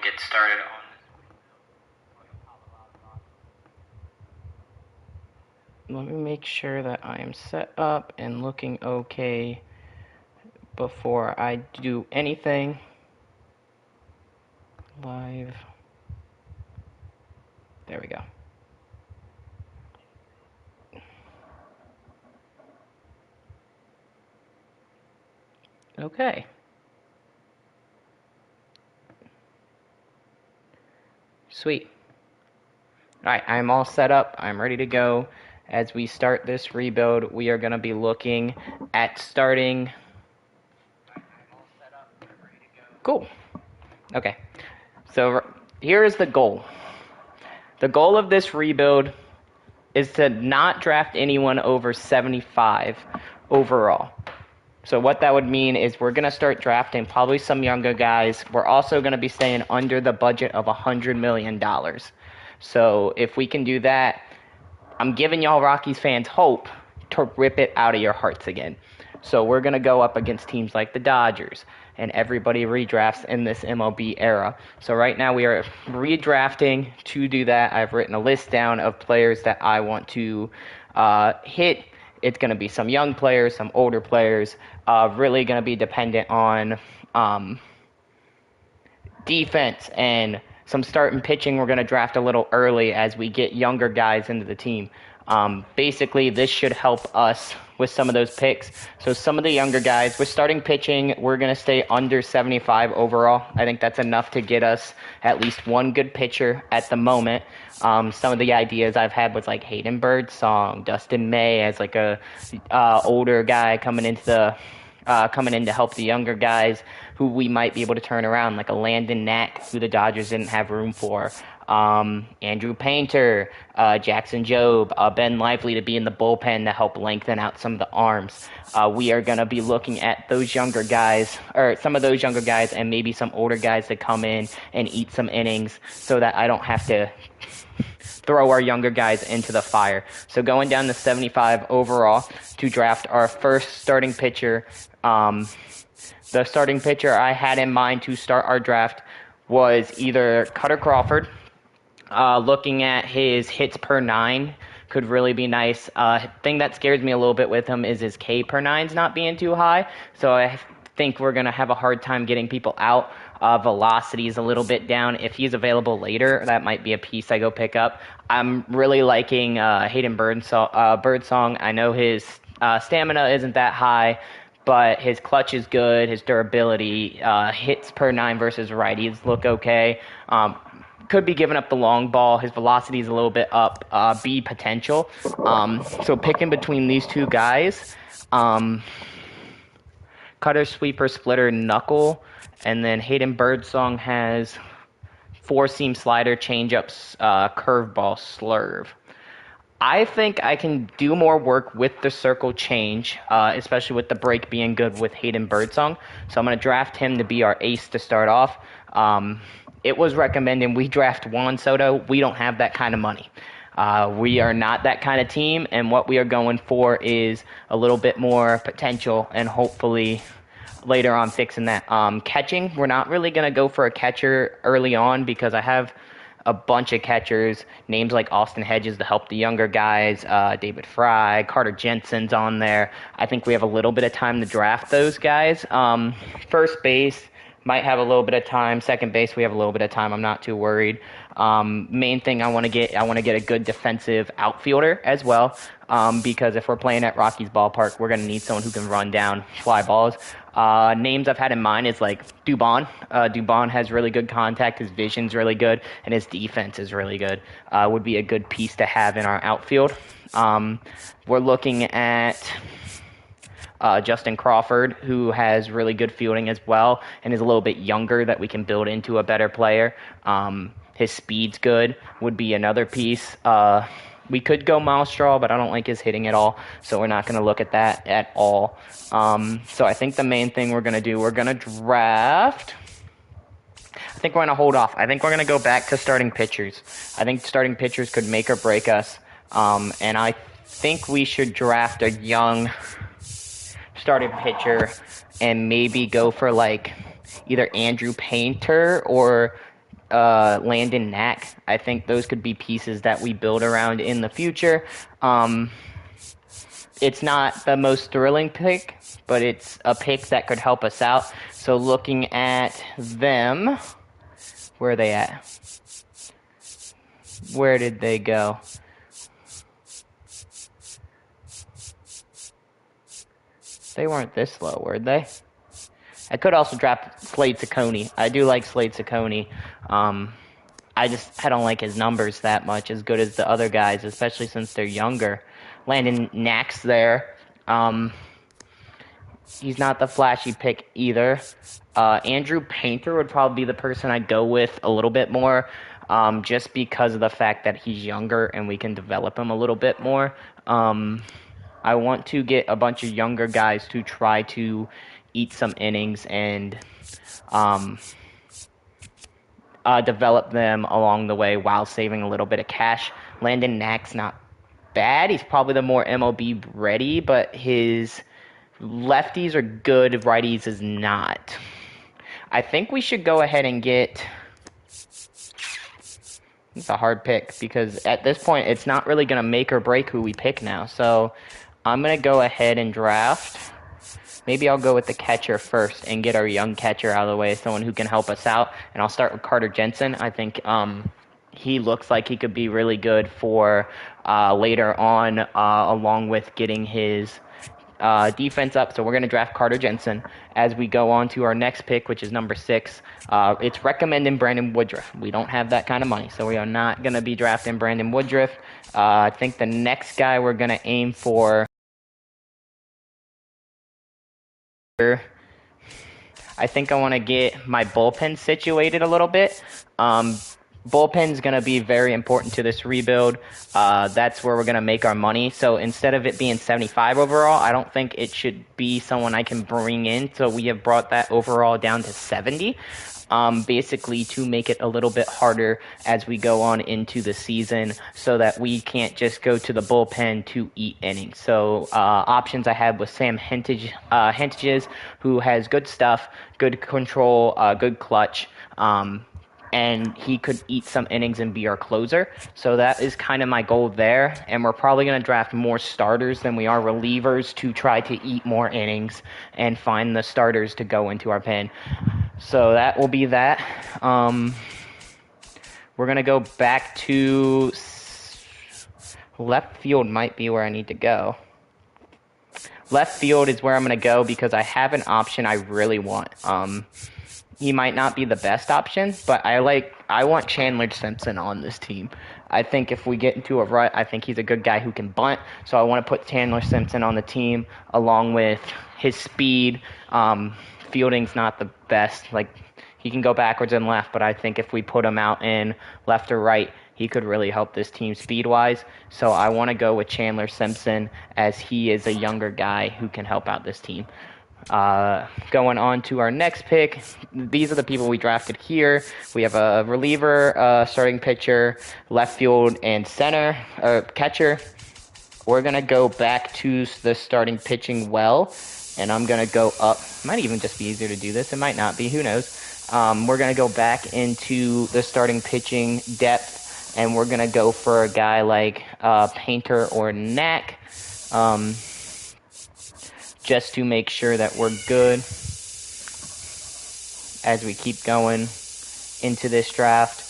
get started on Let me make sure that I am set up and looking okay before I do anything. Live. There we go. Okay. Sweet. Alright, I'm all set up. I'm ready to go. As we start this rebuild, we are going to be looking at starting. Cool. Okay. So here is the goal. The goal of this rebuild is to not draft anyone over 75 overall. So what that would mean is we're going to start drafting probably some younger guys. We're also going to be staying under the budget of $100 million. So if we can do that, I'm giving y'all Rockies fans hope to rip it out of your hearts again. So we're going to go up against teams like the Dodgers, and everybody redrafts in this MLB era. So right now we are redrafting. To do that, I've written a list down of players that I want to hit. It's going to be some young players, some older players, really going to be dependent on defense and some starting pitching. We're going to draft a little early as we get younger guys into the team. Basically, this should help us with some of those picks. So some of the younger guys, with starting pitching, we're going to stay under 75 overall. I think that's enough to get us at least one good pitcher at the moment. Some of the ideas I've had was like Hayden Birdsong, Dustin May as like a older guy coming in to help the younger guys who we might be able to turn around, like a Landon Knack, who the Dodgers didn't have room for. Andrew Painter, Jackson Jobe, Ben Lively to be in the bullpen to help lengthen out some of the arms. We are going to be looking at those younger guys, or some of those younger guys, and maybe some older guys to come in and eat some innings so that I don't have to throw our younger guys into the fire. So going down to 75 overall to draft our first starting pitcher. The starting pitcher I had in mind to start our draft was either Cutter Crawford. Looking at his hits per nine could really be nice. Thing that scares me a little bit with him is his K per nine's not being too high. So I think we're going to have a hard time getting people out. Velocity is a little bit down. If he's available later, that might be a piece I go pick up. I'm really liking Hayden Birdsong. I know his stamina isn't that high, but his clutch is good. His durability, hits per nine versus righties look okay. Could be giving up the long ball. His velocity is a little bit up. B potential. So picking between these two guys, cutter, sweeper, splitter, knuckle, and then Hayden Birdsong has four-seam slider, changeups, curveball, slurve. I think I can do more work with the circle change, especially with the break being good with Hayden Birdsong. So I'm going to draft him to be our ace to start off. It was recommended we draft Juan Soto. We don't have that kind of money. We are not that kind of team, and what we are going for is a little bit more potential and hopefully later on fixing that. Catching, we're not really going to go for a catcher early on because I have a bunch of catchers, names like Austin Hedges to help the younger guys, David Fry, Carter Jensen's on there. I think we have a little bit of time to draft those guys. First base might have a little bit of time. Second base, we have a little bit of time. I'm not too worried. Main thing I want to get a good defensive outfielder as well, because if we're playing at Rockies ballpark, we're going to need someone who can run down fly balls. Names I've had in mind is like Dubon. Dubon has really good contact. His vision's really good, and his defense is really good. Would be a good piece to have in our outfield. We're looking at Justin Crawford, who has really good fielding as well, and is a little bit younger that we can build into a better player. His speed's good, would be another piece. We could go Miles Straw, but I don't like his hitting at all, so we're not going to look at that at all. So I think the main thing we're going to do, we're going to draft. I think we're going to hold off. I think we're going to go back to starting pitchers. I think starting pitchers could make or break us, and I think we should draft a young starting pitcher and maybe go for like either Andrew Painter or Landon Knack. I think those could be pieces that we build around in the future. It's not the most thrilling pick, but it's a pick that could help us out. So looking at them, where are they at? Where did they go? They weren't this low, were they? I could also draft Slade Ciccone. I do like Slade Ciccone. I don't like his numbers that much, as good as the other guys, especially since they're younger. Landon Knack's there. He's not the flashy pick either. Andrew Painter would probably be the person I'd go with a little bit more, just because of the fact that he's younger and we can develop him a little bit more. I want to get a bunch of younger guys to try to eat some innings and develop them along the way while saving a little bit of cash. Landon Knack's not bad. He's probably the more MLB ready, but his lefties are good, righties is not. I think we should go ahead and get... It's a hard pick because at this point it's not really going to make or break who we pick now. So I'm going to go ahead and draft. Maybe I'll go with the catcher first and get our young catcher out of the way, someone who can help us out. And I'll start with Carter Jensen. I think he looks like he could be really good for later on, along with getting his defense up. So we're going to draft Carter Jensen. As we go on to our next pick, which is number 6, it's recommending Brandon Woodruff. We don't have that kind of money, so we are not going to be drafting Brandon Woodruff. I think the next guy we're going to aim for... I think I want to get my bullpen situated a little bit. Bullpen's going to be very important to this rebuild. That's where we're going to make our money. So instead of it being 75 overall, I don't think it should be someone I can bring in. So we have brought that overall down to 70. Basically to make it a little bit harder as we go on into the season so that we can't just go to the bullpen to eat innings. So options I had was Sam Hentages, who has good stuff, good control, good clutch, and he could eat some innings and be our closer. So that is kind of my goal there, and we're probably going to draft more starters than we are relievers to try to eat more innings and find the starters to go into our pen. So that will be that. We're going to go back to left field might be where I need to go. Left field is where I'm going to go because I have an option I really want. He might not be the best option, but I want Chandler Simpson on this team. I think if we get into a rut, I think he's a good guy who can bunt. So I want to put Chandler Simpson on the team along with his speed. Fielding's not the best. Like, he can go backwards and left, but I think if we put him out in left or right, he could really help this team speed-wise. So I want to go with Chandler Simpson as he is a younger guy who can help out this team. Going on to our next pick, these are the people we drafted here. We have a reliever, starting pitcher, left field, and center, or catcher. We're going to go back to the starting pitching well, and I'm going to go up. Might even just be easier to do this. It might not be. Who knows? We're going to go back into the starting pitching depth, and we're going to go for a guy like Painter or Knack. Just to make sure that we're good as we keep going into this draft.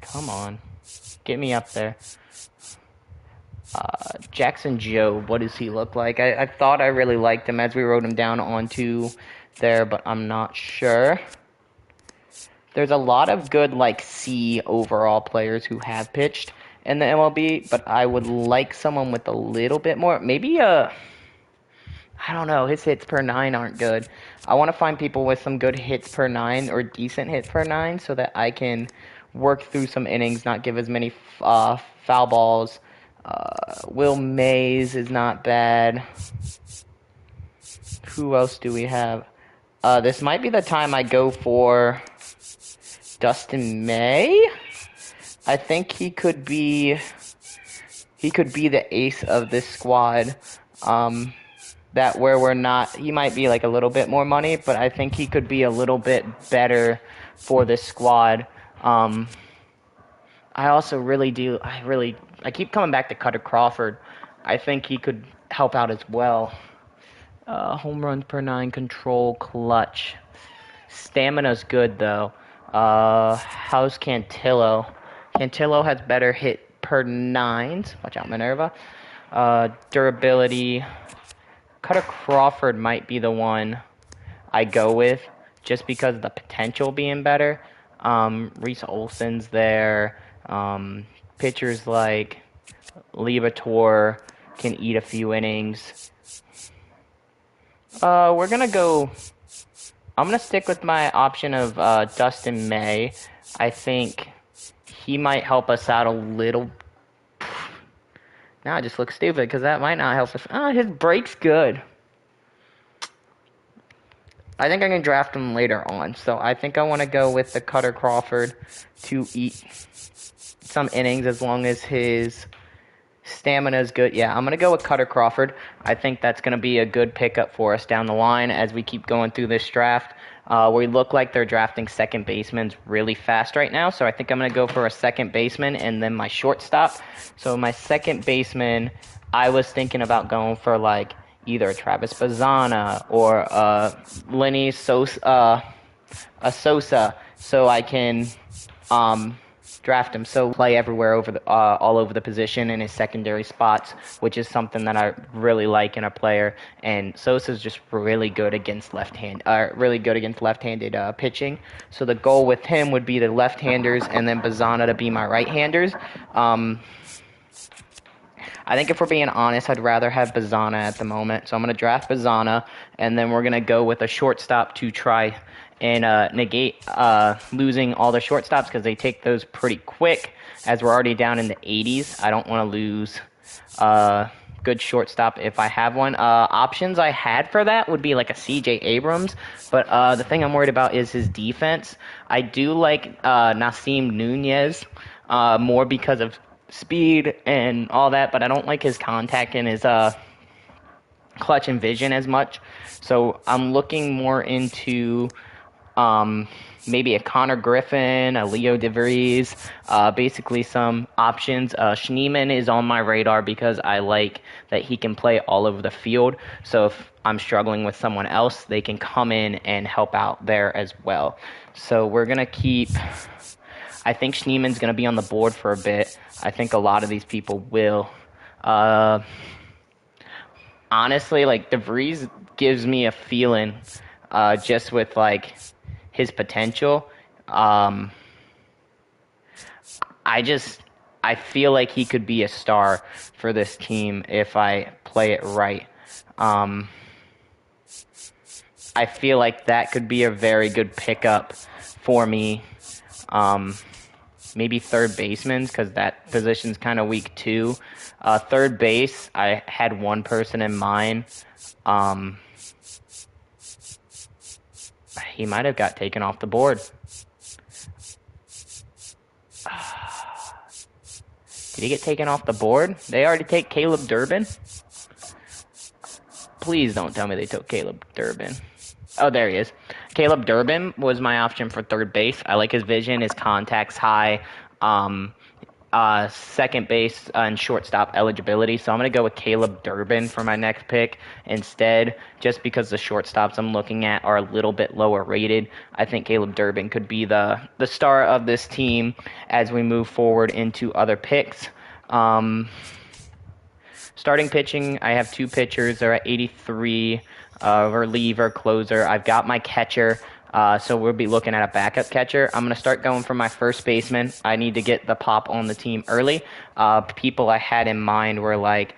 Come on. Get me up there. Jackson Joe, what does he look like? I thought I really liked him as we wrote him down onto there, but I'm not sure. There's a lot of good, like, C overall players who have pitched in the MLB, but I would like someone with a little bit more, maybe I don't know, his hits per 9 aren't good. I want to find people with some good hits per 9 or decent hits per 9 so that I can work through some innings, not give as many foul balls. Will Mays is not bad. Who else do we have? This might be the time I go for Dustin May. I think he could be the ace of this squad. that where we're not, he might be like a little bit more money, but I think he could be a little bit better for this squad. I also really do, I keep coming back to Cutter Crawford. I think he could help out as well. Home runs per 9, control, clutch. Stamina's good, though. How's Cantillo? Cantillo has better hit per 9s. Watch out, Minerva. Durability. Cutter Crawford might be the one I go with, just because of the potential being better. Reese Olson's there. Pitchers like Liberatore can eat a few innings. We're gonna go. I'm gonna stick with my option of Dustin May. I think he might help us out a little. Now I just look stupid because that might not help us. His break's good. I think I can draft him later on, so I think I want to go with the Cutter Crawford to eat some innings as long as his stamina is good. Yeah, I'm going to go with Cutter Crawford. I think that's going to be a good pickup for us down the line as we keep going through this draft. We look like they're drafting second basemen really fast right now, so I think I'm going to go for a second baseman and then my shortstop. So my second baseman, I was thinking about going for like either Travis Bazzana or Lenny Sosa, Sosa, so I can draft him. So play everywhere all over the position in his secondary spots, which is something that I really like in a player. And Sosa's just really good against left-handed pitching. So the goal with him would be the left-handers and then Bazzana to be my right-handers. I think if we're being honest, I'd rather have Bazzana at the moment. So I'm going to draft Bazzana, and then we're going to go with a shortstop to try and negate losing all the shortstops because they take those pretty quick as we're already down in the 80s. I don't want to lose good shortstop if I have one. Options I had for that would be like a C.J. Abrams, but the thing I'm worried about is his defense. I do like Nasim Nunez more because of speed and all that, but I don't like his contact and his clutch and vision as much. So I'm looking more into maybe a Connor Griffin, a Leo DeVries, basically some options. Schneemann is on my radar because I like that he can play all over the field. So if I'm struggling with someone else, they can come in and help out there as well. So we're going to keep... I think Schneemann's going to be on the board for a bit. I think a lot of these people will. Honestly, like, DeVries gives me a feeling just with, like, his potential. I feel like he could be a star for this team if I play it right. I feel like that could be a very good pickup for me. Maybe third baseman, because that position's kind of weak too. Third base, I had one person in mind. He might have got taken off the board. Did he get taken off the board? They already take Caleb Durbin? Please don't tell me they took Caleb Durbin. Oh, there he is. Caleb Durbin was my option for third base. I like his vision, his contact's high, second base and shortstop eligibility. So I'm going to go with Caleb Durbin for my next pick instead, just because the shortstops I'm looking at are a little bit lower rated. I think Caleb Durbin could be the star of this team as we move forward into other picks. Starting pitching, I have two pitchers. They're at 83. Reliever, closer. I've got my catcher, so we'll be looking at a backup catcher. I'm going to start going for my first baseman. I need to get the pop on the team early. People I had in mind were like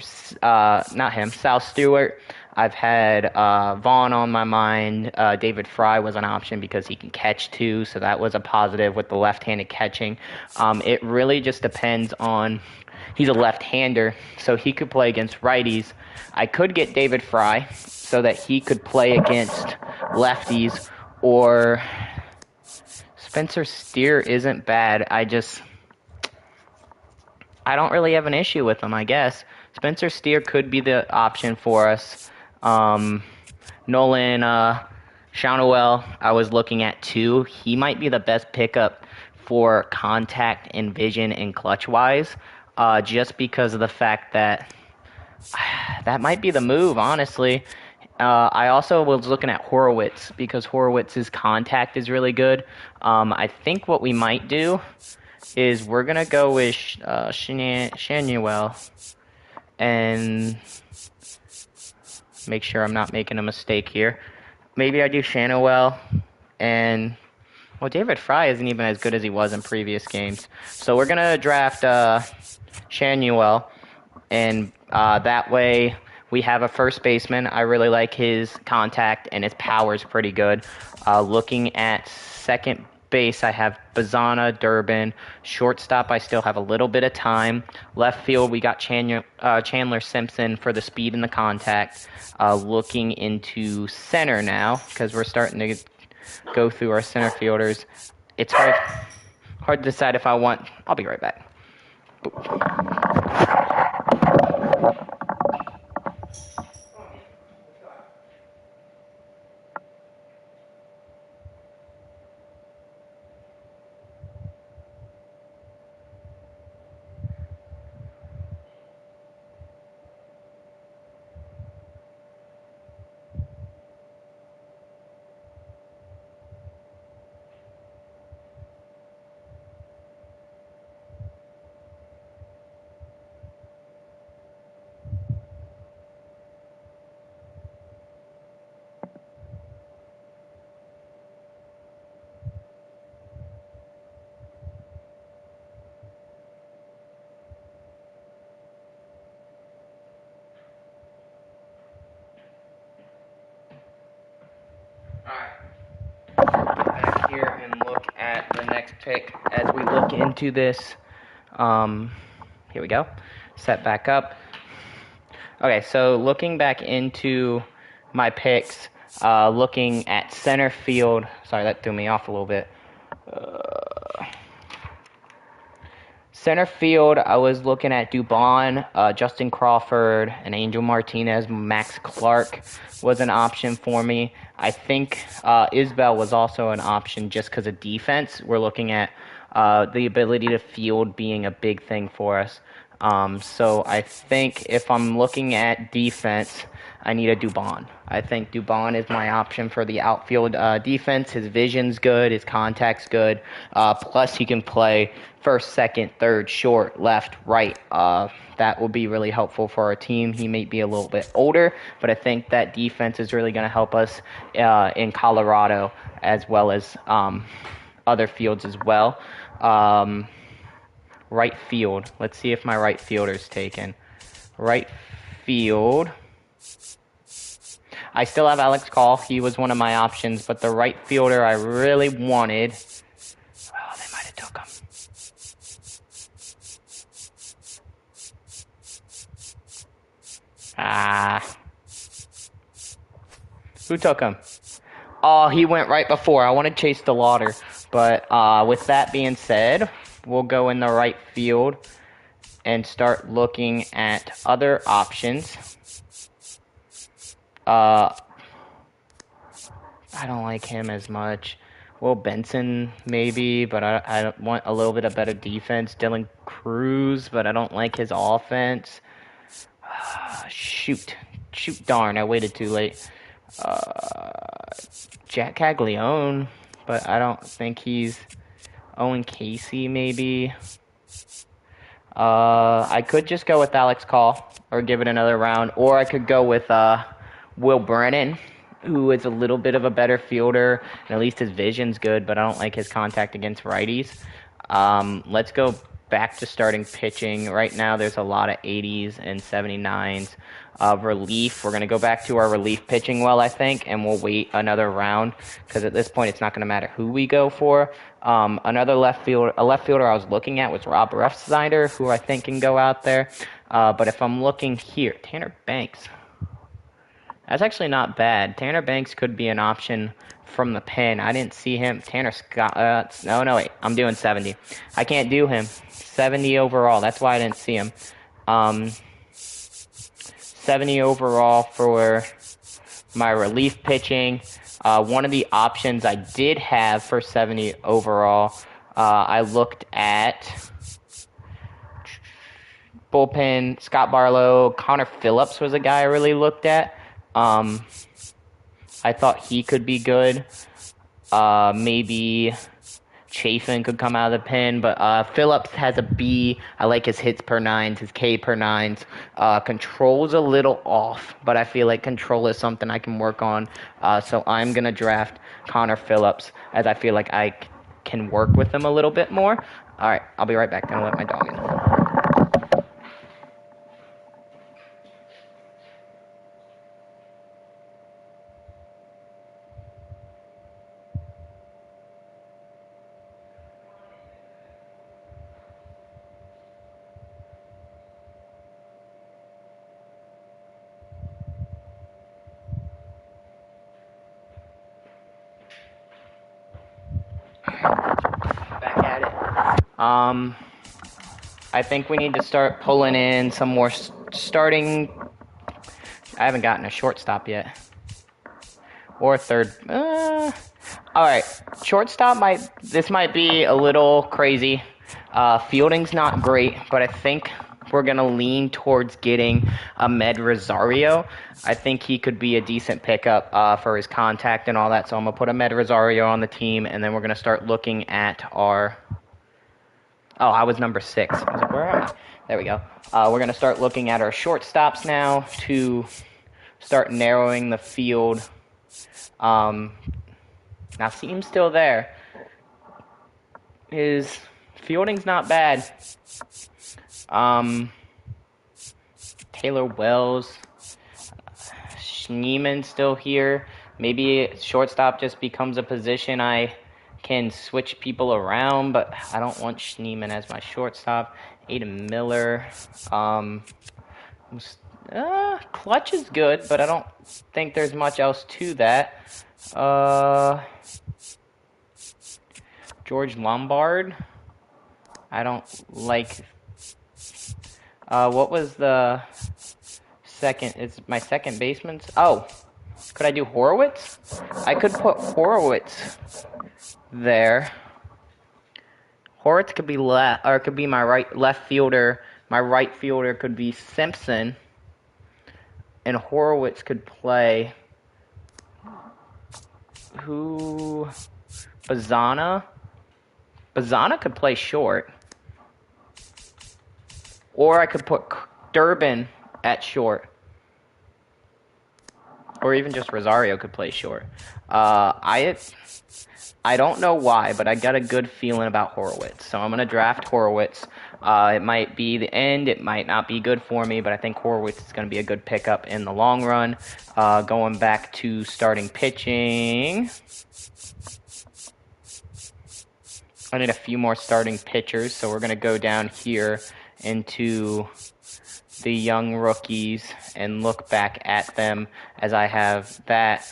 Sal Stewart. I've had Vaughn on my mind. David Fry was an option because he can catch too, so that was a positive with the left-handed catching. It really just depends on... He's a left-hander, so he could play against righties. I could get David Fry so that he could play against lefties, or Spencer Steer isn't bad. I don't really have an issue with him, I guess. Spencer Steer could be the option for us. Nolan Shaunuel, I was looking at too. He might be the best pickup for contact and vision and clutch wise, just because of the fact that that might be the move, honestly. I also was looking at Horowitz because Horowitz's contact is really good. I think what we might do is we're gonna go with Shanuel and make sure I'm not making a mistake here. Maybe I do Shanuel and well, David Fry isn't even as good as he was in previous games. So we're gonna draft Shanuel, and that way we have a first baseman. I really like his contact, and his power is pretty good. Looking at second base, I have Bazana, Durbin. Shortstop, I still have a little bit of time. Left field, we got Chandler Simpson for the speed and the contact. Looking into center now, because we're starting to go through our center fielders. It's hard to decide if I want. I'll be right back. Back here and look at the next pick as we look into this. Here we go. Set back up. Okay, so looking back into my picks, looking at center field. Sorry, that threw me off a little bit. Center field, I was looking at Dubon, Justin Crawford, and Angel Martinez. Max Clark was an option for me. I think Isbell was also an option just because of defense. We're looking at the ability to field being a big thing for us. So I think if I'm looking at defense, I need a Dubon. I think Dubon is my option for the outfield defense. His vision's good, his contact's good. Plus, he can play first, second, third, short, left, right. That will be really helpful for our team. He may be a little bit older, but I think that defense is really going to help us in Colorado as well as other fields as well. Right field. Let's see if my right fielder's taken. Right field. I still have Alex Call. He was one of my options, but the right fielder I really wanted. Oh, they might have took him. Who took him? Oh, he went right before. I wanted Chase DeLauder. But with that being said, we'll go in the right field and start looking at other options. I don't like him as much. Will Benson, maybe, but I want a little bit of better defense. Dylan Cruz, but I don't like his offense. Shoot, darn, I waited too late. Jack Caglione, but I don't think he's... Owen Casey, maybe. I could just go with Alex Call or give it another round, or I could go with Will Brennan, who is a little bit of a better fielder, and at least his vision's good, but I don't like his contact against righties. Let's go back to starting pitching. Right now, there's a lot of 80s and 79s. Relief, we're going to go back to our relief pitching well, I think, and we'll wait another round, because at this point, it's not going to matter who we go for. A left fielder I was looking at was Rob Refsnyder, who I think can go out there. But if I'm looking here, Tanner Banks. That's actually not bad. Tanner Banks could be an option from the pen. I didn't see him. Tanner Scott. No, wait. I'm doing 70. I can't do him. 70 overall. That's why I didn't see him. 70 overall for my relief pitching. One of the options I did have for 70 overall, I looked at bullpen, Scott Barlow, Connor Phillips was a guy I really looked at. I thought he could be good. Maybe Chafin could come out of the pen, but Phillips has a B. I like his hits per nines, his K per nines. Control's a little off, but I feel like control is something I can work on. So I'm going to draft Connor Phillips, as I feel like I can work with him a little bit more. All right, I'll be right back. Gonna let my dog in. Back at it. I think we need to start pulling in some more starting. I haven't gotten a shortstop yet. Or third. All right, shortstop this might be a little crazy. Fielding's not great, but I think we're gonna lean towards getting Ahmed Rosario. I think he could be a decent pickup for his contact and all that. So I'm gonna put Ahmed Rosario on the team, and then we're gonna start looking at our. Oh, I was number 6. I was like, where am I? There we go. We're gonna start looking at our shortstops now to start narrowing the field. Now Seam's still there. His fielding's not bad. Taylor Wells, Schneeman's still here. Maybe shortstop just becomes a position I can switch people around, but I don't want Schneeman as my shortstop. Aiden Miller. Clutch is good, but I don't think there's much else to that. George Lombard. I don't like. What was the second? It's my second baseman's. Oh, could I do Horowitz? I could put Horowitz there. Horowitz could be left, or it could be my left fielder. My right fielder could be Simpson, and Horowitz could play. Who? Bazana. Bazana could play short. Or I could put Durbin at short. Or even just Rosario could play short. I don't know why, but I got a good feeling about Horowitz. So I'm going to draft Horowitz. It might be the end. It might not be good for me, but I think Horowitz is going to be a good pickup in the long run. Going back to starting pitching. I need a few more starting pitchers, so we're going to go down here into the young rookies and look back at them as I have that.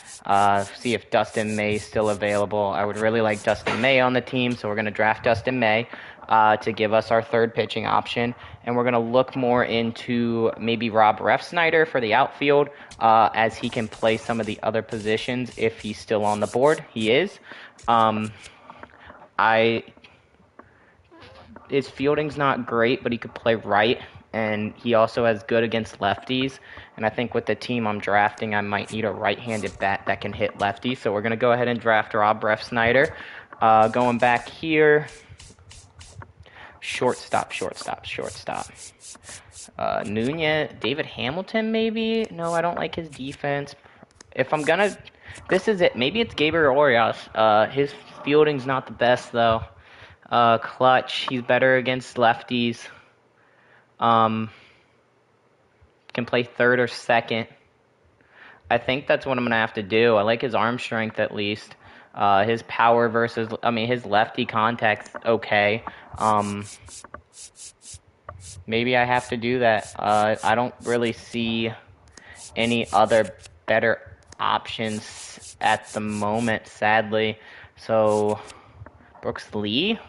See if Dustin May is still available. I would really like Dustin May on the team, so we're going to draft Dustin May to give us our third pitching option. And we're going to look more into maybe Rob Refsnyder for the outfield as he can play some of the other positions if he's still on the board. He is. His fielding's not great, but he could play right, and he also has good against lefties. And I think with the team I'm drafting, I might need a right-handed bat that can hit lefties. So we're going to go ahead and draft Rob Refsnyder. Going back here, shortstop. Nunez, David Hamilton maybe? No, I don't like his defense. If I'm going to... This is it. Maybe it's Gabriel Orias. His fielding's not the best, though. Clutch. He's better against lefties. Can play third or second. I think that's what I'm going to have to do. I like his arm strength at least. His power his lefty contact's okay. Maybe I have to do that. I don't really see any other better options at the moment, sadly. So, Brooks Lee?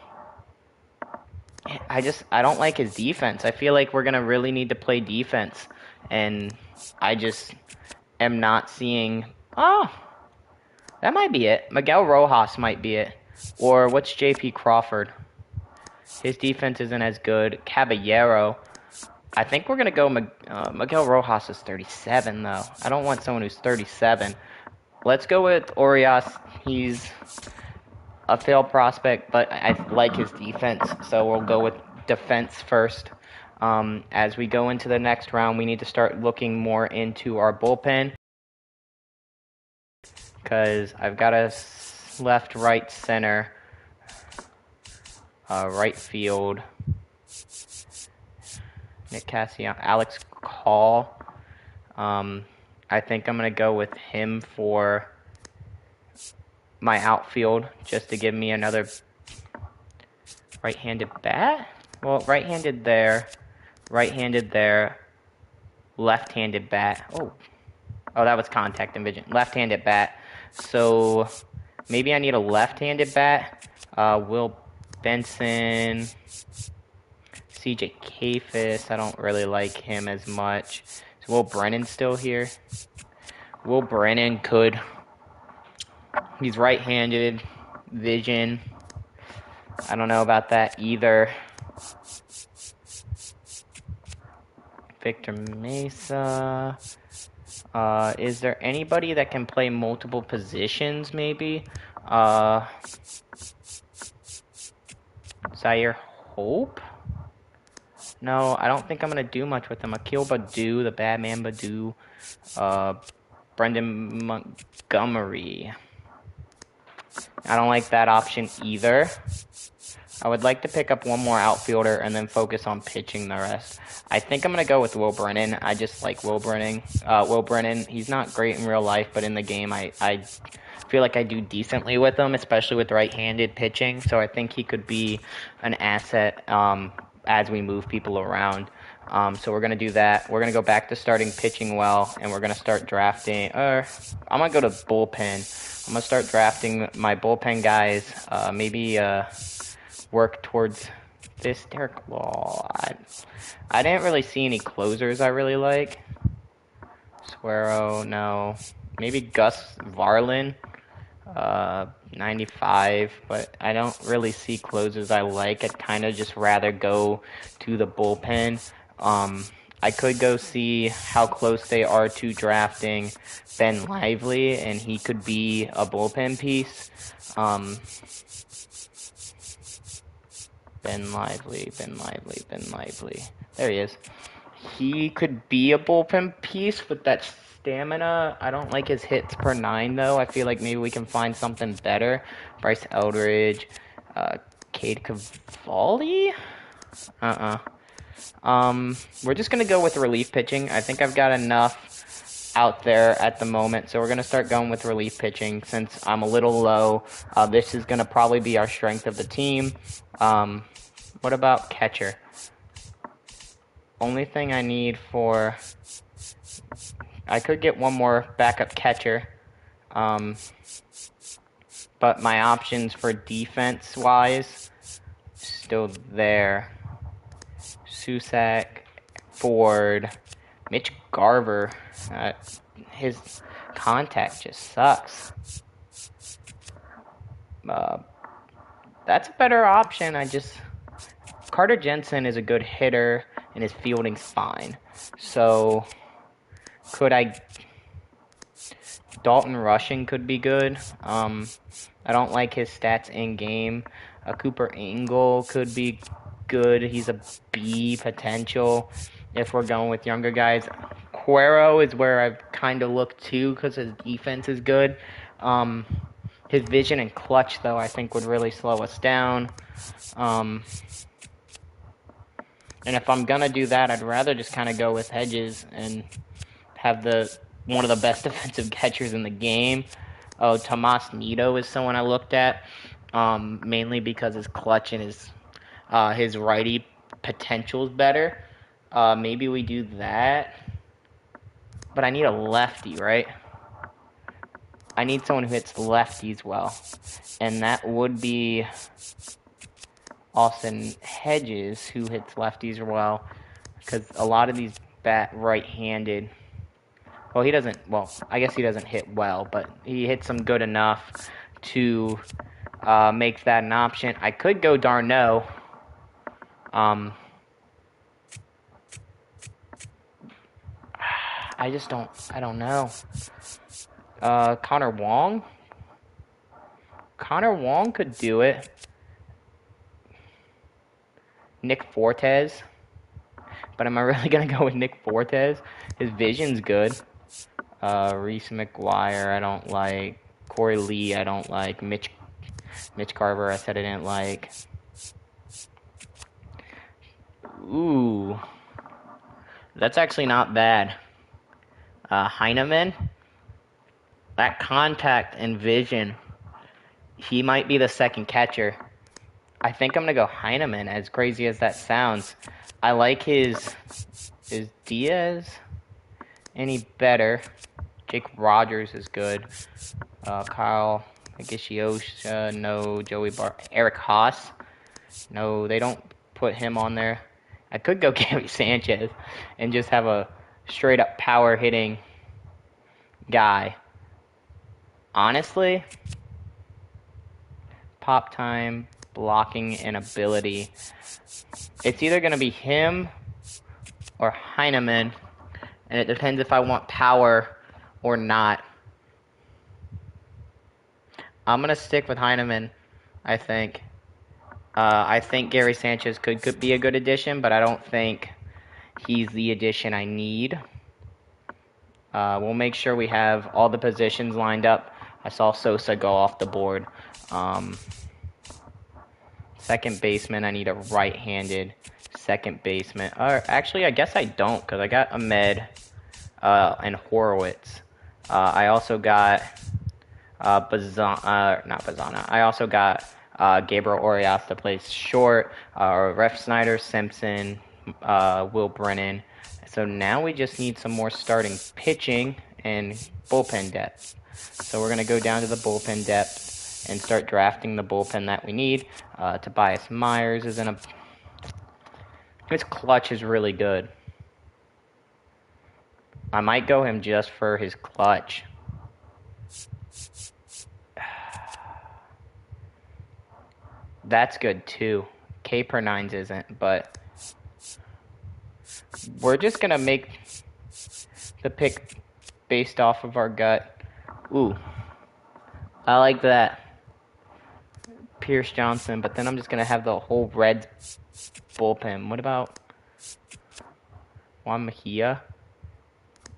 I don't like his defense. I feel like we're going to really need to play defense. And I just am not seeing Oh, that might be it. Miguel Rojas might be it. Or what's J.P. Crawford? His defense isn't as good. Caballero. I think we're going to go Miguel Rojas is 37, though. I don't want someone who's 37. Let's go with Urias. He's a failed prospect, but I like his defense, so we'll go with defense first. As we go into the next round, we need to start looking more into our bullpen because I've got a left, right, center, right field. Nick Cassiano, Alex Call. I think I'm going to go with him for my outfield just to give me another right-handed bat. Well, right-handed there, left-handed bat. Oh, that was contact and vision. Left-handed bat. So maybe I need a left-handed bat. Will Benson, CJ Kafis. I don't really like him as much. Is Will Brennan still here? Will Brennan could. He's right-handed. Vision. I don't know about that either. Victor Mesa. Is there anybody that can play multiple positions, maybe? Zaire Hope? No, I don't think I'm going to do much with him. Akil Badu, the Batman Badu. Brendan Montgomery. I don't like that option either. I would like to pick up one more outfielder and then focus on pitching the rest. I think I'm going to go with Will Brennan. I just like Will Brennan. Will Brennan, he's not great in real life, but in the game I feel like I do decently with him, especially with right-handed pitching. So I think he could be an asset as we move people around. So we're going to do that. We're going to go back to starting pitching well, and we're going to start drafting. I'm going to go to bullpen. I'm going to start drafting my bullpen guys. Maybe work towards this Derek Law. I didn't really see any closers I really like. Suero, no. Maybe Gus Varlin, 95, but I don't really see closers I like. I'd kind of just rather go to the bullpen. I could go see how close they are to drafting Ben Lively, and he could be a bullpen piece. Ben Lively. There he is. He could be a bullpen piece with that stamina. I don't like his hits per 9, though. I feel like maybe we can find something better. Bryce Eldridge. Cade Cavalli? We're just going to go with relief pitching. I think I've got enough out there at the moment, so we're going to start going with relief pitching since I'm a little low. This is going to probably be our strength of the team. What about catcher? Only thing I need for... I could get one more backup catcher. But my options for defense-wise, still there. Susak, Ford, Mitch Garver. His contact just sucks. That's a better option. Carter Jensen is a good hitter, and his fielding's fine. So, Dalton Rushing could be good. I don't like his stats in-game. Cooper Angle could be good. He's a B potential if we're going with younger guys. Cuero is where I've kind of looked to because his defense is good. His vision and clutch, though, I think would really slow us down. And if I'm going to do that, I'd rather just kind of go with Hedges and have one of the best defensive catchers in the game. Tomas Nido is someone I looked at, mainly because his clutch and his righty potential is better. Maybe we do that. But I need a lefty, right? I need someone who hits lefties well. And that would be Austin Hedges, who hits lefties well, because a lot of these bat right-handed. Well, he doesn't. Well, I guess he doesn't hit well, but he hits them good enough to make that an option. I could go Darno. I just don't. I don't know. Connor Wong. Connor Wong could do it. Nick Fortes. But am I really gonna go with Nick Fortes? His vision's good. Reese McGuire, I don't like. Corey Lee, I don't like. Mitch Carver, I said I didn't like. Ooh. That's actually not bad. Heineman, that contact and vision, he might be the second catcher. I think I'm going to go Heineman, as crazy as that sounds. I like his... Is Diaz any better? Jake Rogers is good. Kyle Higashioka, no. Eric Haas, no. They don't put him on there. I could go Gary Sanchez and just have a straight up power hitting guy. Honestly, pop time, blocking, and ability. It's either going to be him or Heineman, and it depends if I want power or not. I'm going to stick with Heineman, I think. I think Gary Sanchez could be a good addition, but I don't think he's the addition I need. We'll make sure we have all the positions lined up. I saw Sosa go off the board. Second baseman, I need a right-handed second baseman. Actually, I guess I don't, because I got Ahmed and Horowitz. I also got not Bazana. I also got Gabriel Orias to play short, Ref Snyder, Simpson, Will Brennan. So now we just need some more starting pitching and bullpen depth. So we're going to go down to the bullpen depth and start drafting the bullpen that we need. Tobias Myers is in a... His clutch is really good. I might go him just for his clutch. That's good too. K per 9s isn't, but we're just gonna make the pick based off of our gut. Ooh, I like that. Pierce Johnson, but then I'm just gonna have the whole red bullpen. What about Juan Mejia?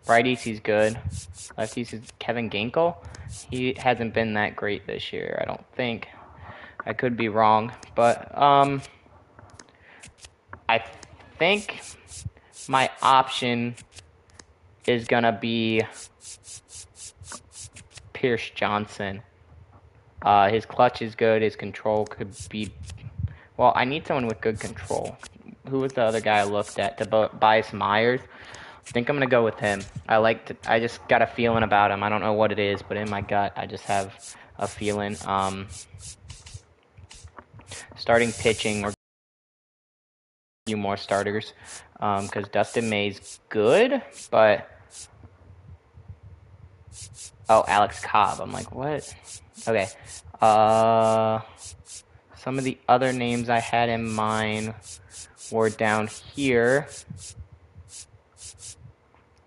Righties, he's good. Lefties is Kevin Ginkel. He hasn't been that great this year, I don't think. I could be wrong, but I think my option is gonna be Pierce Johnson. His clutch is good. His control could be... Well, I need someone with good control. Who was the other guy I looked at? Tobias Myers. I think I'm gonna go with him. I just got a feeling about him. I don't know what it is, but in my gut, I just have a feeling. Starting pitching, we're a few more starters, because Dustin May's good, but... Oh, Alex Cobb. I'm like, what? Okay. Some of the other names I had in mind were down here.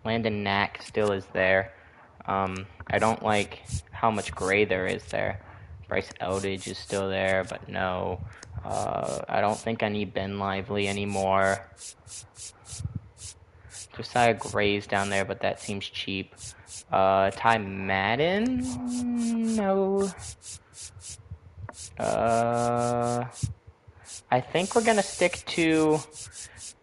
Landon Knack still is there. I don't like how much gray there is there. Bryce Eldridge is still there, but no. I don't think I need Ben Lively anymore. Josiah Gray's down there, but that seems cheap. Ty Madden? No. I think we're going to stick to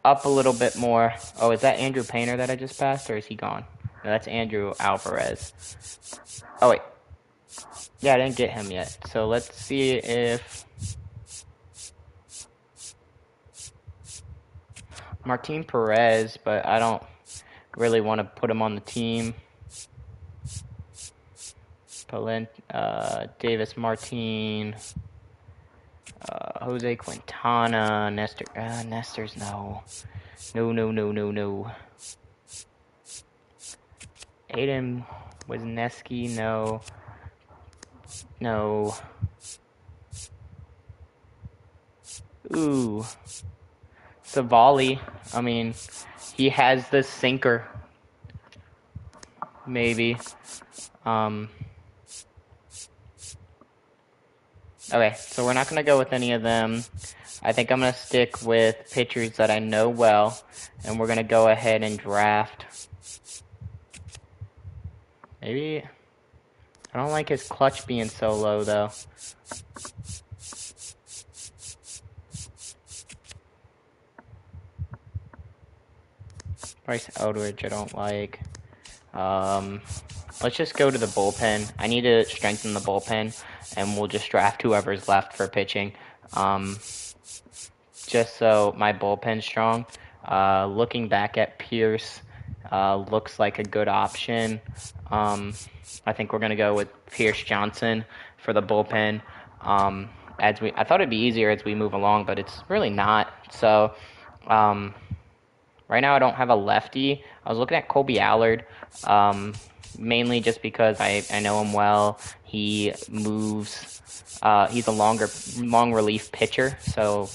up a little bit more. Oh, is that Andrew Painter that I just passed, or is he gone? No, that's Andrew Alvarez. Oh, wait. Yeah, I didn't get him yet. So let's see if... Martin Perez, but I don't really want to put him on the team. Davis Martin, Jose Quintana, Nestor's no. No. Aiden Wisniewski, no. No. Ooh. Savali. I mean, he has the sinker. Maybe. Okay, so we're not going to go with any of them. I think I'm going to stick with pitchers that I know well, and we're going to go ahead and draft. Maybe. I don't like his clutch being so low, though. Bryce Eldridge, I don't like. Let's just go to the bullpen. I need to strengthen the bullpen, and we'll just draft whoever's left for pitching. Just so my bullpen's strong. Looking back at Pierce, looks like a good option. I think we're going to go with Pierce Johnson for the bullpen. I thought it'd be easier as we move along, but it's really not. So, right now I don't have a lefty. I was looking at Colby Allard, mainly just because I know him well. He moves. He's a long relief pitcher, so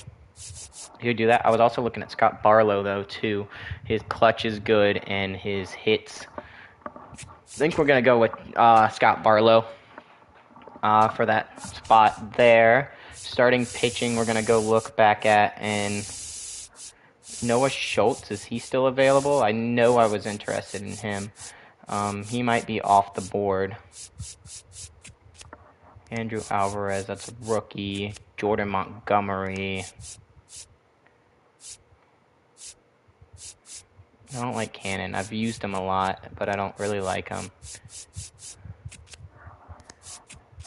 he would do that. I was also looking at Scott Barlow, though, too. His clutch is good, and his hits. I think we're going to go with Scott Barlow for that spot there. Starting pitching, we're going to go look back at, and Noah Schultz, is he still available? I know I was interested in him. He might be off the board. Andrew Alvarez, that's a rookie. Jordan Montgomery. I don't like Cannon. I've used him a lot, but I don't really like him.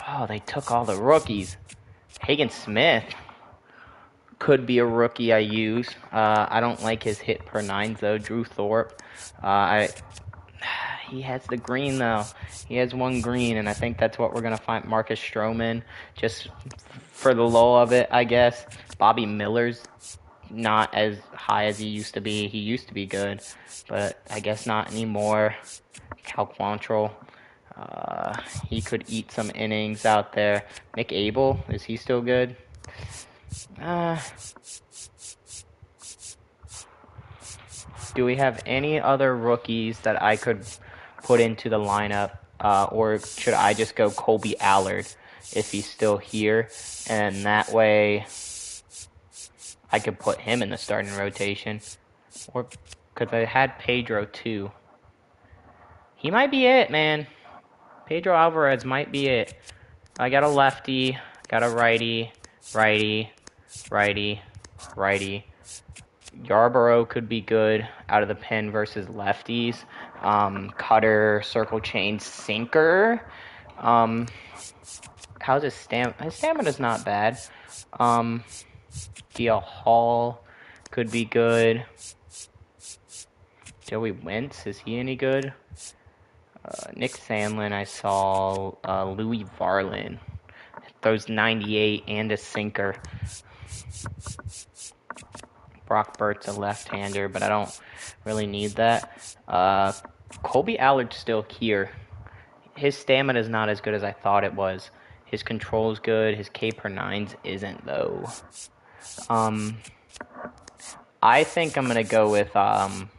Oh, they took all the rookies. Hagen Smith could be a rookie I use. I don't like his hit per nines, though. Drew Thorpe. He has the green, though. He has one green, and I think that's what we're going to find. Marcus Stroman, just for the lull of it, I guess. Bobby Miller's not as high as he used to be. He used to be good, but I guess not anymore. Cal Quantrill, he could eat some innings out there. Nick Abel, is he still good? Do we have any other rookies that I could put into the lineup, or should I just go Colby Allard if he's still here, and that way I could put him in the starting rotation, or because I had Pedro too. He might be it, man. Pedro Alvarez might be it. I got a lefty, got a righty, righty, righty, righty. Yarborough could be good out of the pen versus lefties. Cutter, circle chain, sinker. How's his stamina? His stamina's not bad. DL Hall could be good. Joey Wentz, is he any good? Nick Sandlin, I saw. Louis Varlin throws 98 and a sinker. Brock Burt's a left-hander, but I don't really need that. Colby Allard's still here. His stamina is not as good as I thought it was. His control's good. His K per nines isn't, though. I think I'm gonna go with I'm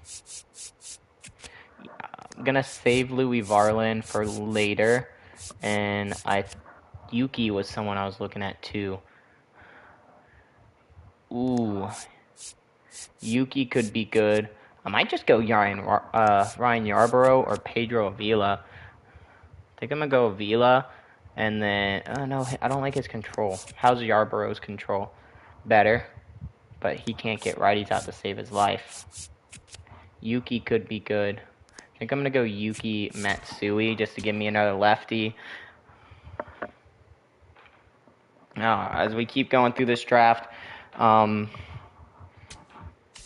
gonna save Louis Varlin for later, and Yuki was someone I was looking at too. Ooh, Yuki could be good. I might just go Ryan Yarborough or Pedro Avila. I think I'm gonna go Avila, and then no, I don't like his control. How's Yarborough's control? Better, but he can't get righties out to save his life. Yuki could be good. I think I'm gonna go Yuki Matsui just to give me another lefty. Now, as we keep going through this draft,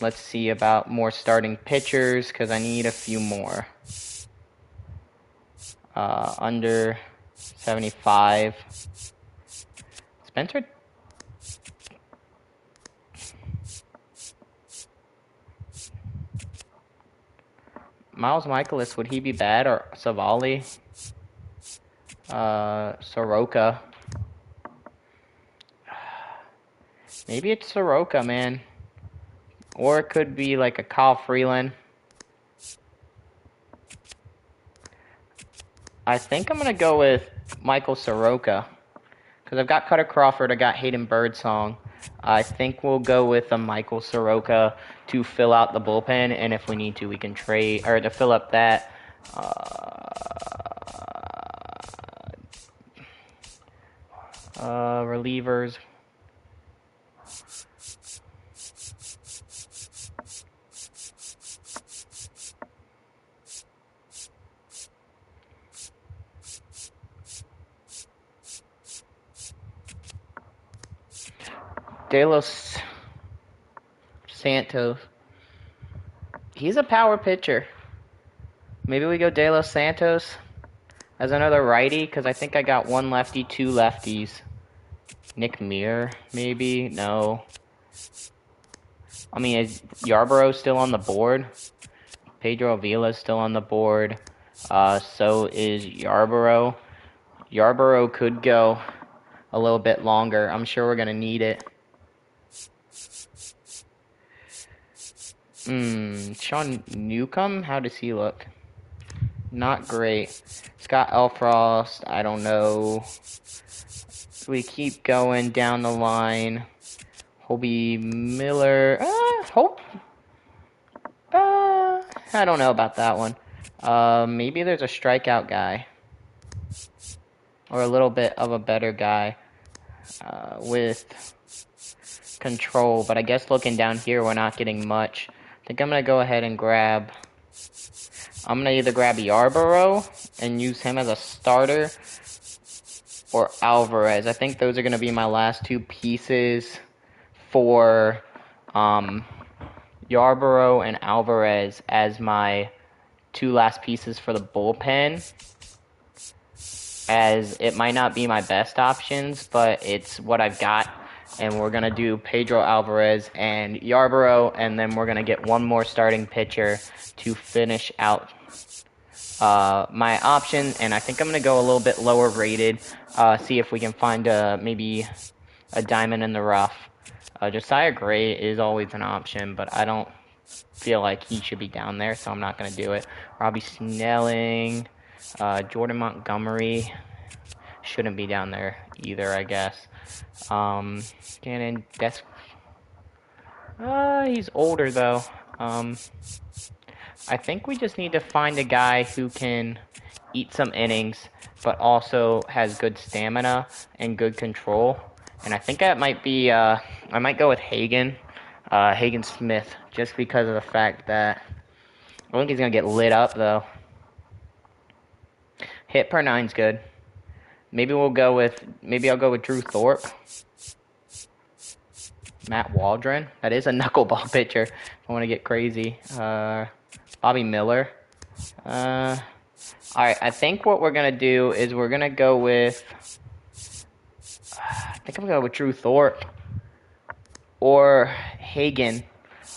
let's see about more starting pitchers because I need a few more. Under 75. Spencer. Miles Michaelis, would he be bad? Or Savali? Soroka. Maybe it's Soroka, man. Or it could be like a Kyle Freeland. I think I'm going to go with Michael Soroka. Because I've got Cutter Crawford, I got Hayden Birdsong. I think we'll go with a Michael Soroka to fill out the bullpen, and if we need to, we can trade, or to fill up that. Relievers. De Los Santos. He's a power pitcher. Maybe we go De Los Santos as another righty, because I think I got one lefty, two lefties. Nick Muir, maybe? No. I mean, is Yarborough still on the board? Pedro Avila is still on the board. So is Yarborough. Yarborough could go a little bit longer. I'm sure we're going to need it. Sean Newcomb? How does he look? Not great. Scott Elfrost, I don't know. We keep going down the line. Hobie Miller. I don't know about that one. Maybe there's a strikeout guy. Or a little bit of a better guy. With control. But I guess looking down here, we're not getting much. I think I'm going to go ahead and grab... I'm going to either grab Yarborough and use him as a starter, or Alvarez. I think those are going to be my last two pieces for Yarborough and Alvarez as my two last pieces for the bullpen. As it might not be my best options, but it's what I've got. And we're going to do Pedro Alvarez and Yarborough, and then we're going to get one more starting pitcher to finish out my option. And I think I'm going to go a little bit lower rated, see if we can find maybe a diamond in the rough. Josiah Gray is always an option, but I don't feel like he should be down there, so I'm not going to do it. Robbie Snelling, Jordan Montgomery shouldn't be down there either, I guess. Gannon, he's older though. I think we just need to find a guy who can eat some innings, but also has good stamina and good control. And I think that might be, I might go with Hagen Smith, just because of the fact that I think he's going to get lit up, though. Hit per nine's good. Maybe I'll go with Drew Thorpe. Matt Waldron. That is a knuckleball pitcher. If I want to get crazy. Bobby Miller. Alright, I think what we're going to do is we're going to go with... I think I'm going to go with Drew Thorpe. Or Hagen.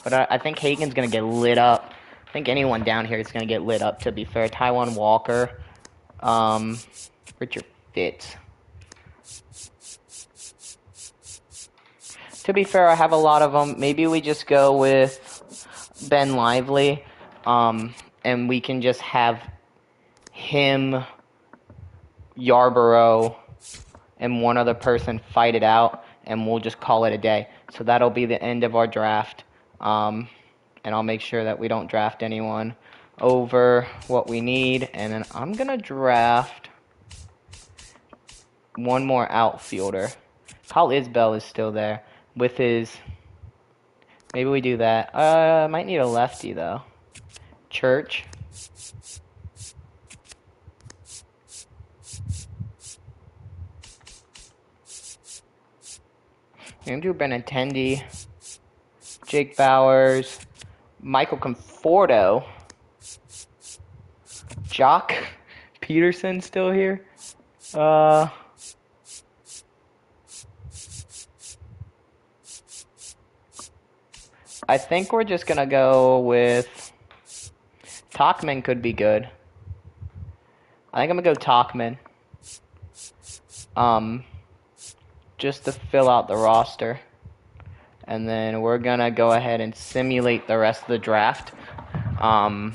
But I think Hagen's going to get lit up. I think anyone down here is going to get lit up, to be fair. Taijuan Walker. Richard Fitz. To be fair, I have a lot of them. Maybe we just go with Ben Lively. And we can just have him, Yarborough, and one other person fight it out. And we'll just call it a day. So that'll be the end of our draft. And I'll make sure that we don't draft anyone over what we need. And then I'm going to draft one more outfielder. Kyle Isbell is still there with his... Maybe we do that. Might need a lefty, though. Church. Andrew Benintendi. Jake Bowers. Michael Conforto. Jock Peterson still here. I think we're just going to go with Talkman could be good. I think I'm gonna go Talkman. Just to fill out the roster. And then we're gonna go ahead and simulate the rest of the draft. We're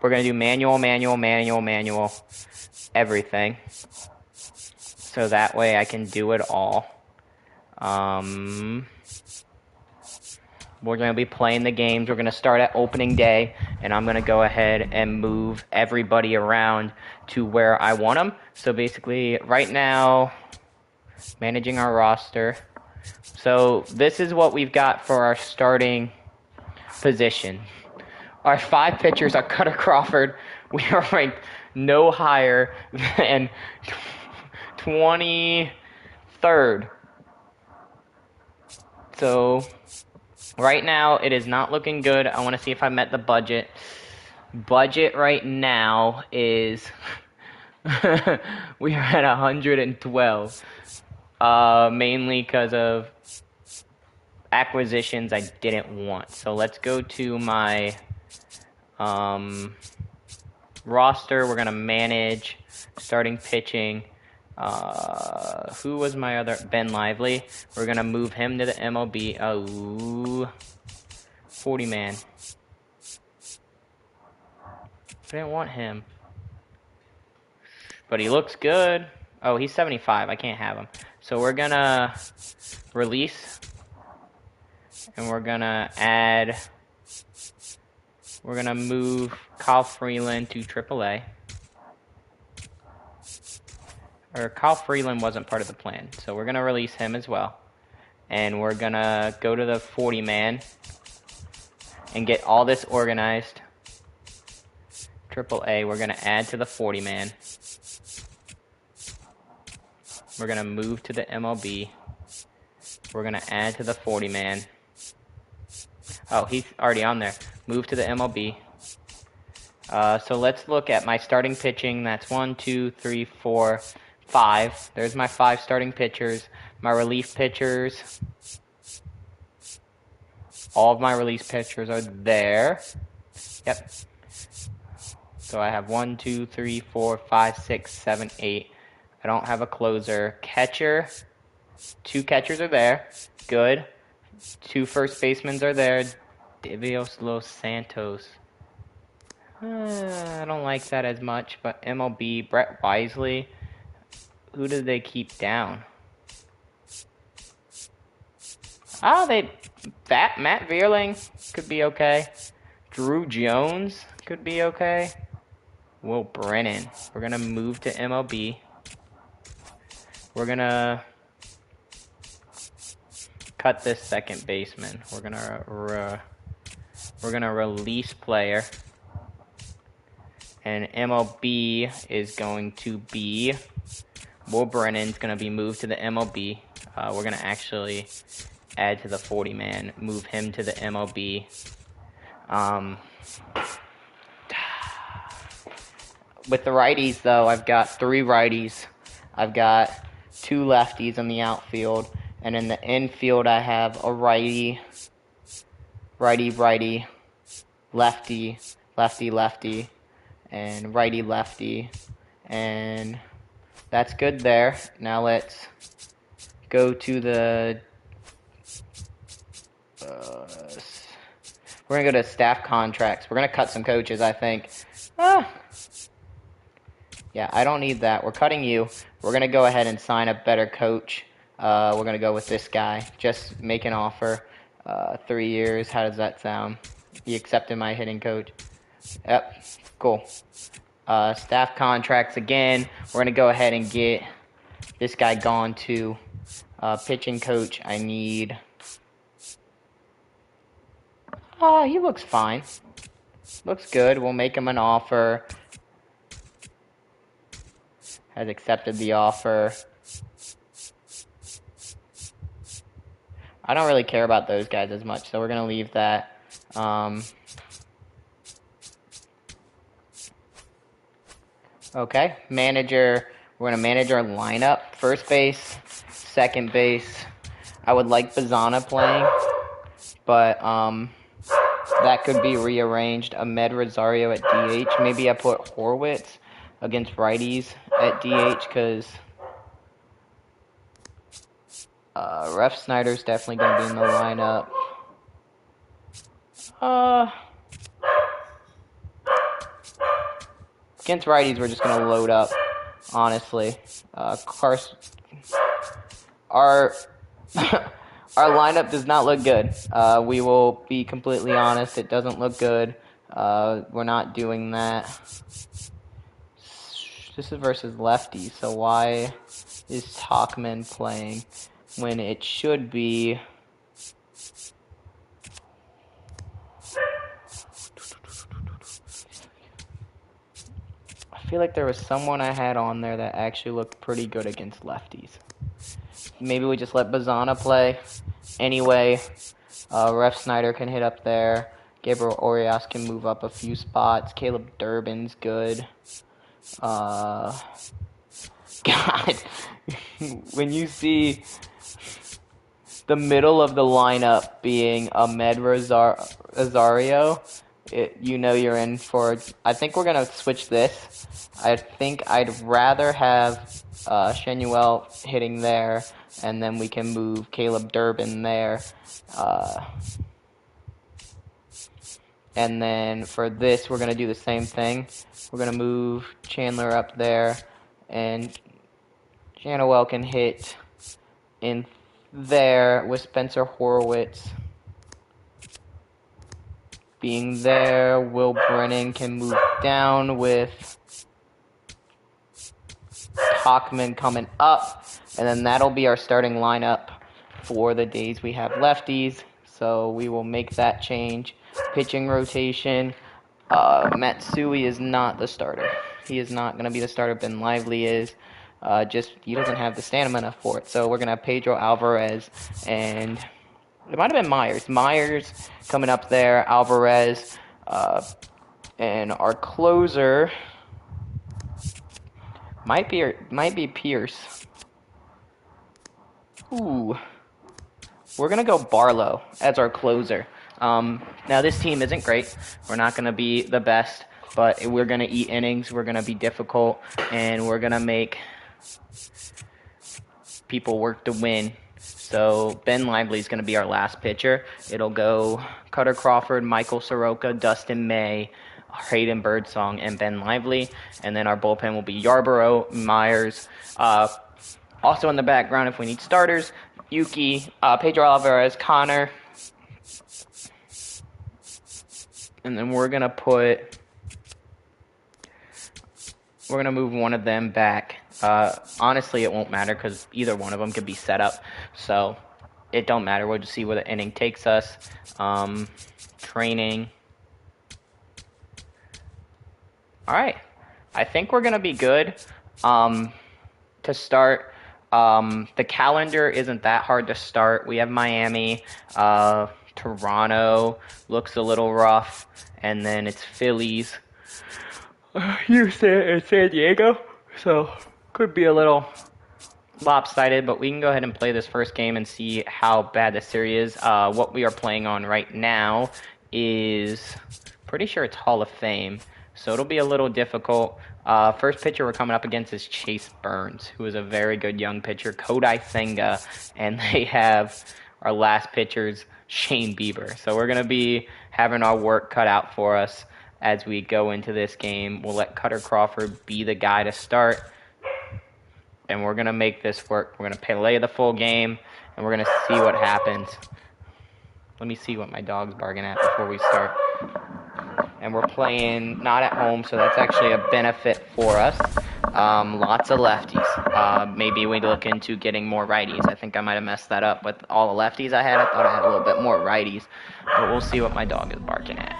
gonna do manual, everything. So that way I can do it all. We're going to be playing the games. We're going to start at opening day, and I'm going to go ahead and move everybody around to where I want them. So basically, right now, managing our roster. So this is what we've got for our starting position. Our 5 pitchers are Cutter Crawford. We are ranked no higher than 23rd. So right now, it is not looking good. I want to see if I met the budget. Budget right now is we are at 112. Mainly because of acquisitions I didn't want. So let's go to my roster. We're gonna manage starting pitching. Who was my other? Ben Lively. We're gonna move him to the MLB. Oh, 40 man. I didn't want him, but he looks good. Oh, he's 75. I can't have him. So we're gonna release, and we're gonna add. We're gonna move Kyle Freeland to AAA. Or Kyle Freeland wasn't part of the plan, so we're gonna release him as well. And we're gonna go to the 40 man and get all this organized. AAA, we're gonna add to the 40 man. We're gonna move to the MLB. We're gonna add to the 40 man. Oh, he's already on there. Move to the MLB. So let's look at my starting pitching. That's 1, 2, 3, 4, 5. There's my 5 starting pitchers. My relief pitchers. All of my relief pitchers are there. Yep. So I have 1, 2, 3, 4, 5, 6, 7, 8. I don't have a closer. Catcher. 2 catchers are there. Good. 2 first basemen are there. Divios Los Santos. I don't like that as much, but MLB, Brett Wisely. Who did they keep down? Oh, Matt Vierling could be okay. Drew Jones could be okay. Will Brennan. We're going to move to MLB. We're going to cut this second baseman. We're going to release player. And MLB is going to be Will Brennan's going to be moved to the MLB. We're going to actually add to the 40 man, move him to the MLB. With the righties, though, I've got 3 righties. I've got 2 lefties in the outfield. And in the infield, I have a righty, lefty, lefty, and righty-lefty. And that's good there. Now let's go to the... we're going to go to staff contracts. We're going to cut some coaches, I think. Yeah, I don't need that. We're cutting you. We're going to go ahead and sign a better coach. We're going to go with this guy. Just make an offer. 3 years. How does that sound? He accepted my hitting coach. Yep. Cool. Staff contracts again. We're going to go ahead and get this guy gone too. Pitching coach. I need... Oh, he looks fine. Looks good. We'll make him an offer. Has accepted the offer. I don't really care about those guys as much, so we're going to leave that. Okay, manager. We're going to manage our lineup. First base, second base. I would like Bazana playing, but that could be rearranged. Ahmed Rosario at DH. Maybe I put Horwitz against righties at DH because Ref Snyder's definitely going to be in the lineup. Against righties, we're just going to load up, honestly. Carson, our our lineup does not look good. We will be completely honest. It doesn't look good. We're not doing that. This is versus lefties, so why is Talkman playing when it should be... I feel like there was someone I had on there that actually looked pretty good against lefties. Maybe we just let Bazana play. Anyway, Ref Snyder can hit up there. Gabriel Orias can move up a few spots. Caleb Durbin's good. God, when you see the middle of the lineup being Ahmed Rosario, you know you're in for... I think we're going to switch this. I think I'd rather have Shenuel hitting there, and then we can move Caleb Durbin there. And then for this, we're going to do the same thing. We're going to move Chandler up there, and Shenuel can hit in there with Spencer Horwitz being there. Will Brennan can move down with Talkman coming up, and then that'll be our starting lineup for the days we have lefties. So we will make that change. Pitching rotation. Matsui is not the starter. He is not going to be the starter. Ben Lively is. He doesn't have the stamina for it. So we're going to have Pedro Alvarez, and it might have been Myers. Myers coming up there. Alvarez, and our closer might be Pierce. Ooh. We're going to go Barlow as our closer. Now, this team isn't great. We're not going to be the best, but we're going to eat innings. We're going to be difficult, and we're going to make people work to win. So Ben Lively is going to be our last pitcher. It'll go Cutter Crawford, Michael Soroka, Dustin May, Hayden Birdsong, and Ben Lively. And then our bullpen will be Yarborough, Myers. Also in the background, if we need starters, Yuki, Pedro Alvarez, Connor. And then we're going to move one of them back. Honestly, it won't matter because either one of them could be set up. So it don't matter. We'll just see where the inning takes us. Training. All right. I think we're going to be good to start. The calendar isn't that hard to start. We have Miami. Toronto looks a little rough. And then it's Phillies. Houston and San Diego. So could be a little lopsided, but we can go ahead and play this first game and see how bad the series is. What we are playing on right now is pretty sure it's Hall of Fame, so it'll be a little difficult. First pitcher we're coming up against is Chase Burns, who is a very good young pitcher, Kodai Senga, and they have our last pitchers, Shane Bieber. So we're going to be having our work cut out for us as we go into this game. We'll let Cutter Crawford be the guy to start, and we're going to make this work. We're going to play the full game, and we're going to see what happens. Let me see what my dog's barking at before we start. And we're playing not at home, so that's actually a benefit for us. Lots of lefties. Maybe we look into getting more righties. I think I might have messed that up with all the lefties I had. I thought I had a little bit more righties, but we'll see what my dog is barking at.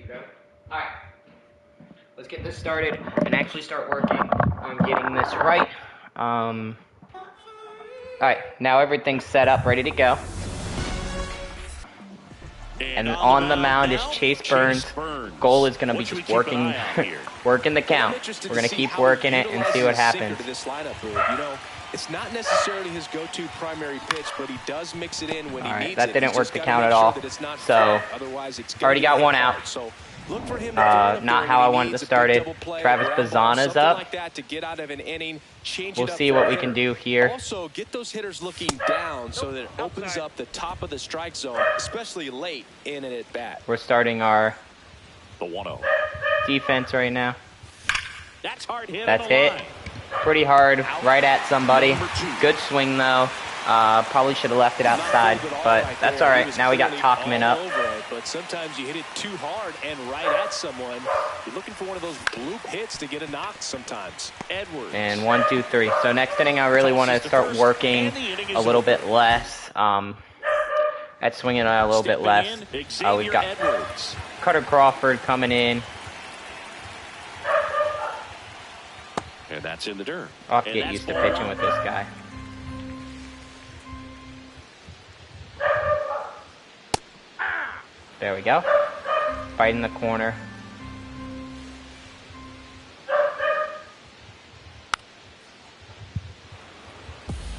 Alright. Let's get this started and actually start working on getting this right. Alright, now everything's set up, ready to go. And on the mound is Chase Burns. Goal is going to be just working, working the count. We're going to keep working it and see what happens. It's not necessarily his go-to primary pitch, but he does mix it in when he needs it. That didn't work the count at all. So, already got one out. Not how I wanted to start it. Travis Bazana's up. We'll see what we can do here. Also, get those hitters looking down so that it opens up the top of the strike zone, especially late in an at-bat. We're starting our 1-0 defense right now. That's hard hit. That's hit. Pretty hard, right at somebody. Good swing though. Probably should have left it outside, but that's all right. Now we got Talkman up. But sometimes you hit it too hard and right at someone. You're looking for one of those bloop hits to get a knock sometimes. Edwards. And 1, 2, 3. So next inning, I really want to start working a little bit less. At swinging a little bit less. We've got Cutter Crawford coming in. And that's in the dirt. I'll get used to pitching with this guy. There we go. Right in the corner.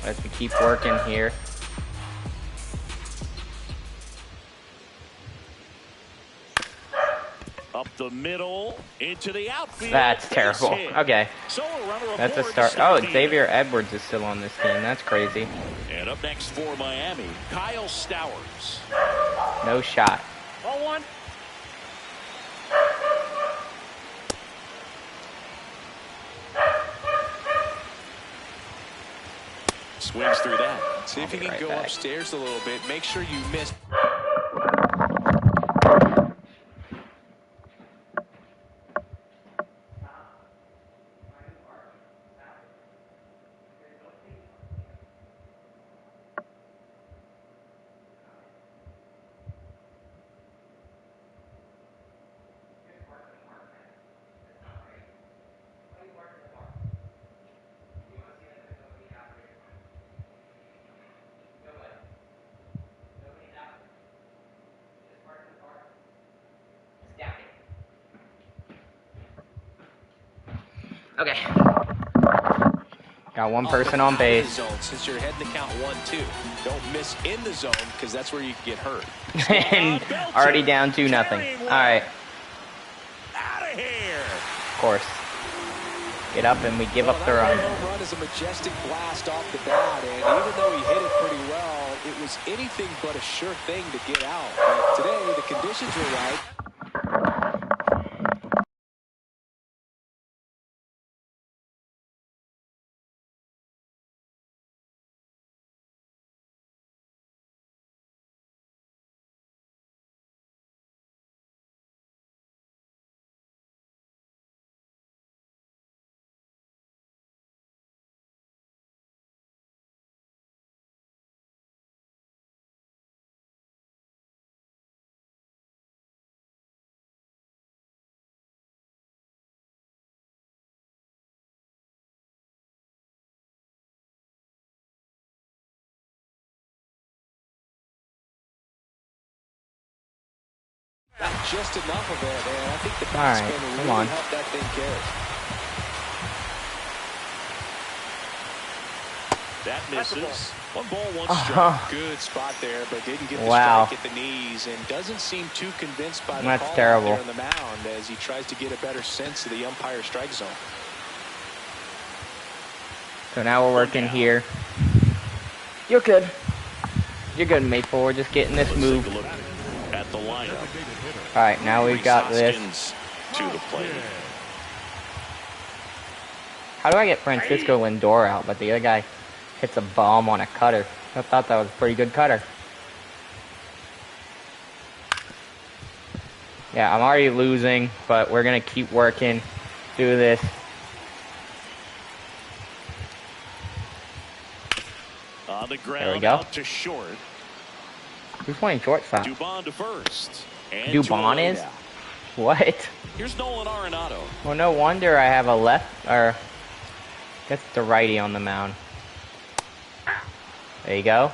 As we keep working here. Up the middle, into the outfield. That's terrible. Okay. That's a start. Oh, Xavier Edwards is still on this team. That's crazy. And up next for Miami, Kyle Stowers. No shot. 0-1. Swings through that. See if you can go upstairs a little bit. Make sure you miss. Okay. Got one person on base. Since you're heading to count 1-2, don't miss in the zone because that's where you can get hurt. And already down 2-0. All right. Out of here. Of course. Get up and we give up the run. Home run is a majestic blast off the bat, and even though he hit it pretty well, it was anything but a sure thing to get out. But today, the conditions were right. Not just enough of it, and I think the batsman really helped that thing carry. That misses. 1 ball, 1 strike. Good spot there, but didn't get the strike at the knees, and doesn't seem too convinced by the call out there on the mound as he tries to get a better sense of the umpire strike zone. So now we're working here. You're good. You're good, Maple. We're just getting this move. At the lineup. All right, now we've got this. To the plate. How do I get Francisco Lindor out, but the other guy hits a bomb on a cutter? I thought that was a pretty good cutter. Yeah, I'm already losing, but we're going to keep working through this. On the ground, there we go. Out to short. Who's playing shortstop? Dubon to first. Dubon is? What? Here's Nolan Arenado. Well, no wonder I have a left, or I guess it's a righty on the mound. There you go.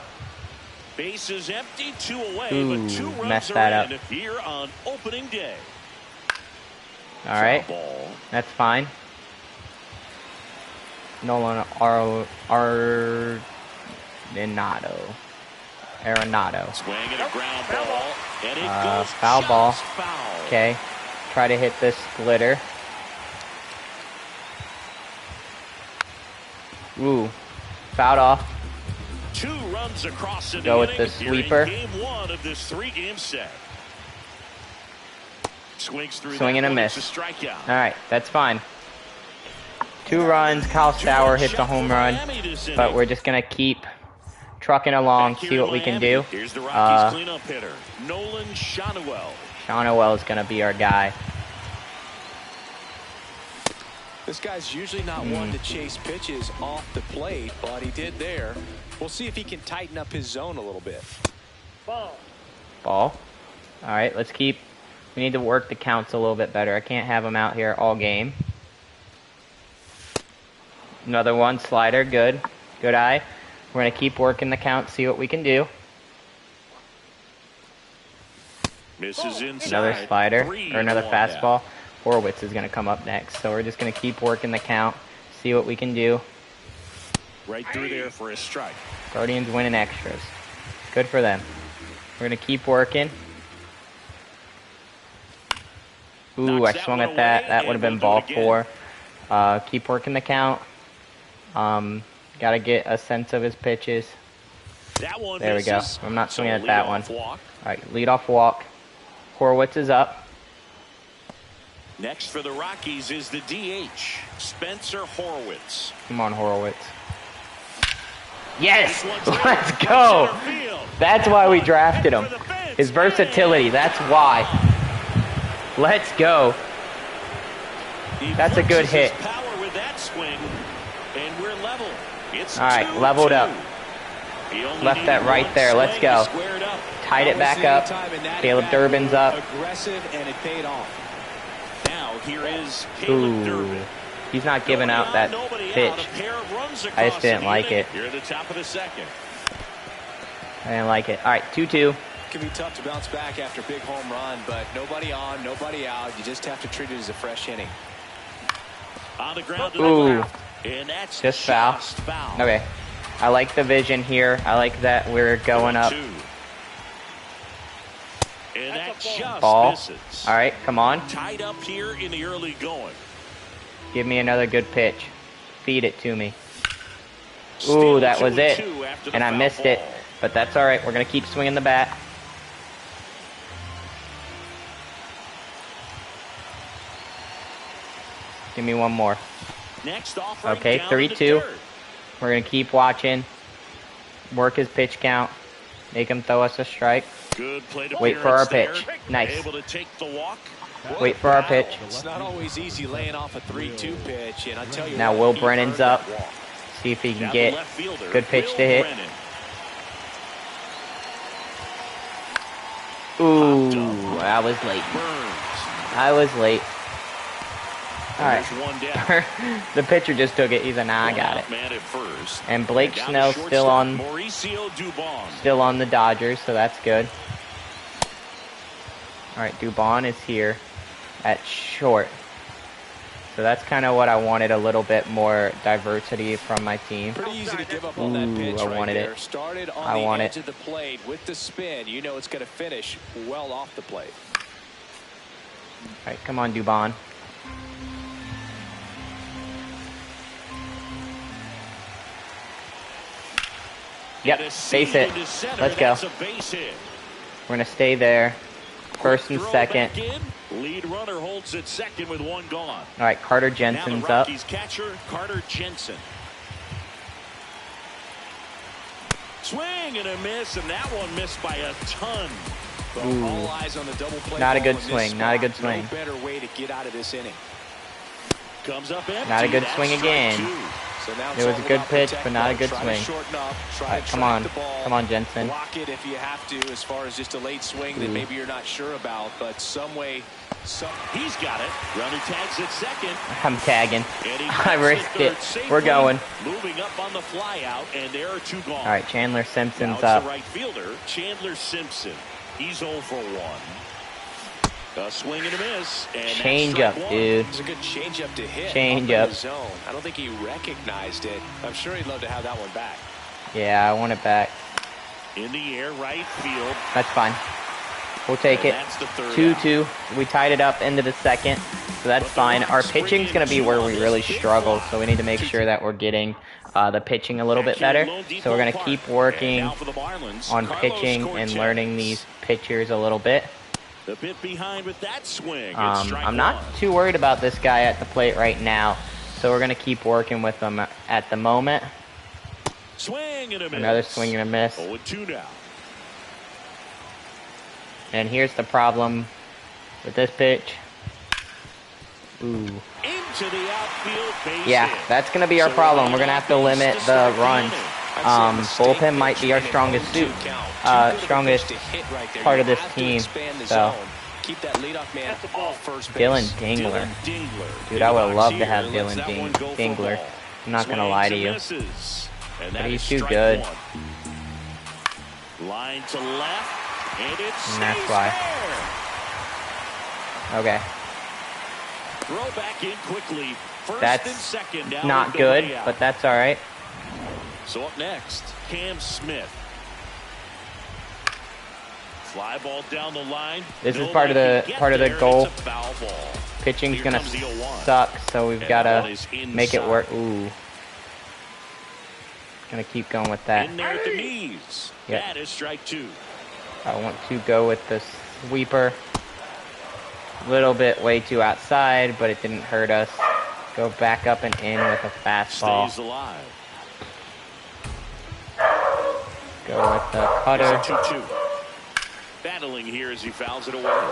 Base is empty, 2 away, Ooh, but 2 runs messed are that in up. here on opening day. All right, Foul ball. that's fine. Nolan Arenado. Swinging a ground ball, and it goes Foul ball. just foul. Okay, try to hit this splitter. Ooh, fouled off. 2 runs across the Go with inning the here in sweeper. Game 1 of this 3-game set. Swings through Swing that and a one. miss. It's a strikeout. All right, that's fine. 2 runs. Kyle Stauer hits a home run, but we're just gonna keep trucking along, Back here see in what we can Miami, do. Here's the Rockies cleanup hitter, Nolan Arenado. Shawnoel is gonna be our guy. This guy's usually not one to chase pitches off the plate, but he did there. We'll see if he can tighten up his zone a little bit. Ball. All right, let's keep. We need to work the counts a little bit better. I can't have him out here all game. Another one, slider, good. Good eye. We're going to keep working the count, see what we can do. Misses inside. Another slider, or another 3-1 fastball. Horwitz is going to come up next. So we're just going to keep working the count, see what we can do. Right through there for a strike. Guardians winning extras. Good for them. We're going to keep working. Ooh, Knocks I that swung one at that. away, That would have and been we'll ball do it 4. Keep working the count. Got to get a sense of his pitches. That one There we go. misses. I'm not So swinging at that one. leadoff walk. All right, leadoff walk. Horwitz is up. Next for the Rockies is the DH, Spencer Horwitz. Come on, Horowitz. Yes! This one's Let's right go! to center field. That's why we drafted him. For the fence. His versatility, that's why. Let's go. He That's a good flexes hit. his power with that swing, and we're level. It's All right, 2-2. leveled up. He only Left that needed right one there. Let's swing go. to square it up. Tied it back up. Caleb Durbin's up. Aggressive, and it paid off. Now here is Caleb Ooh. Durbin. He's not giving out that Nobody out. pitch. A pair of runs I just across didn't the like inning it. Here at the top of the second. I didn't like it. All right, 2-2. Can be tough to bounce back after a big home run, but nobody on, nobody out. You just have to treat it as a fresh inning. On the ground to the Ooh. left. And that's Just foul. foul. Okay. I like the vision here. I like that we're going up. 2. And that just Ball. misses. All right, come on. Tied up here in the early going. Give me another good pitch. Feed it to me. Ooh, Still that was it. 2-2 after the And I foul missed it. ball. But that's all right. We're going to keep swinging the bat. Give me one more. Next offering Okay, down to the 3-2. third. We're going to keep watching. Work his pitch count. Make him throw us a strike. Good plate Wait for our appearance pitch. there. Nice. Able to take the walk. Wait for our pitch. It's not always easy laying off a 3-2 pitch, and I tell you Now what, Will he Brennan's earned up. that walk. See if he can Down the get left fielder, good pitch Will to hit. Brennan. Ooh, I was late. Burns. I was late. All right. There's one down. The pitcher just took it. He's like, nah, I One got out it. man at first. And Blake Down to Snell's shortstop, still on Mauricio Dubon. still on the Dodgers, so that's good. All right, Dubon is here at short. So that's kind of what I wanted, a little bit more diversity from my team. Pretty easy to give up on that Ooh, pitch I right wanted there. it. Started on I the want edge it. of the plate with the spin. You know it's going to finish well off the plate. All right, come on, Dubon. Yep, base hit. Let's go. That's a base hit. We're going to stay there. First and Throw second. back in. Lead runner holds at second with one gone. All right, Carter Now the Jensen's up. Rockies catcher, Carter Jensen. Swing and a miss, and that one missed by a ton. Well, all eyes on the double play. Not a ball good in this swing, not a good spot. swing. No better way to get out of this inning. Comes up empty. Not a good That's swing strike again. 2. So now It was a good pitch, but not a good swing. All right, come on. Come on, Jensen. Block it if you have to, as far as just a late swing that maybe you're not sure about, but some way. He's got it. Runner tags at second. I'm tagging. I risked it. We're going. Moving up on the fly out, and there are 2 gone. All right, Chandler Simpson's now up. The right fielder, Chandler Simpson. He's 0 for 1. A swing and a miss. And change up, dude. It's a good change up to hit. Change up. Zone. I don't think he recognized it. I'm sure he'd love to have that one back. Yeah, I want it back. In the air, right field. That's fine. We'll take it. 2-2. We tied it up into the second, so that's fine. Our pitching's going to be where we really struggle, so we need to make sure that we're getting the pitching a little bit better. So we're going to keep working on pitching and learning these pitchers a little bit. The bit behind with that swing. I'm not too worried about this guy at the plate right now, so we're going to keep working with him at the moment. Swing and a miss. Another swing and a miss. 0-2 now. And here's the problem with this pitch. Ooh. Into the outfield, base yeah, hit. that's going to be our problem. We're going to have to limit the runs. Bullpen might be our strongest strongest part of this team. So, Dylan Dingler. Dude, I would love to have Dylan Dingler. I'm not going to lie to you. But he's too good. Line to left. And that's why. Okay. Throw back in quickly. First that's and second down not good, but that's all right. So up next, Cam Smith. Fly ball down the line. This is part of the goal. Pitching's gonna suck, so we've got to make it work. Ooh. Gonna keep going with that. In there at the knees. Yep. That is strike 2. I want to go with the sweeper. A little bit way too outside, but it didn't hurt us. Go back up and in with a fastball. Stays alive. Go with the cutter. 2-2. Battling here as he fouls it away.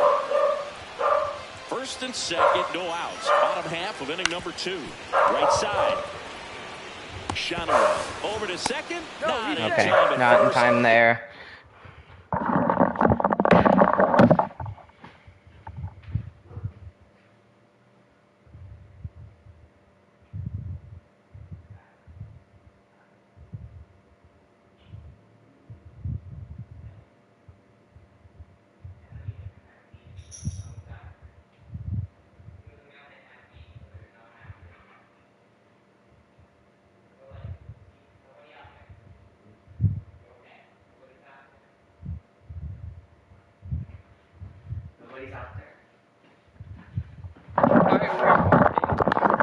First and second, no outs. Bottom half of inning number 2. Right side. Shanoa over to second. Okay, not in time there.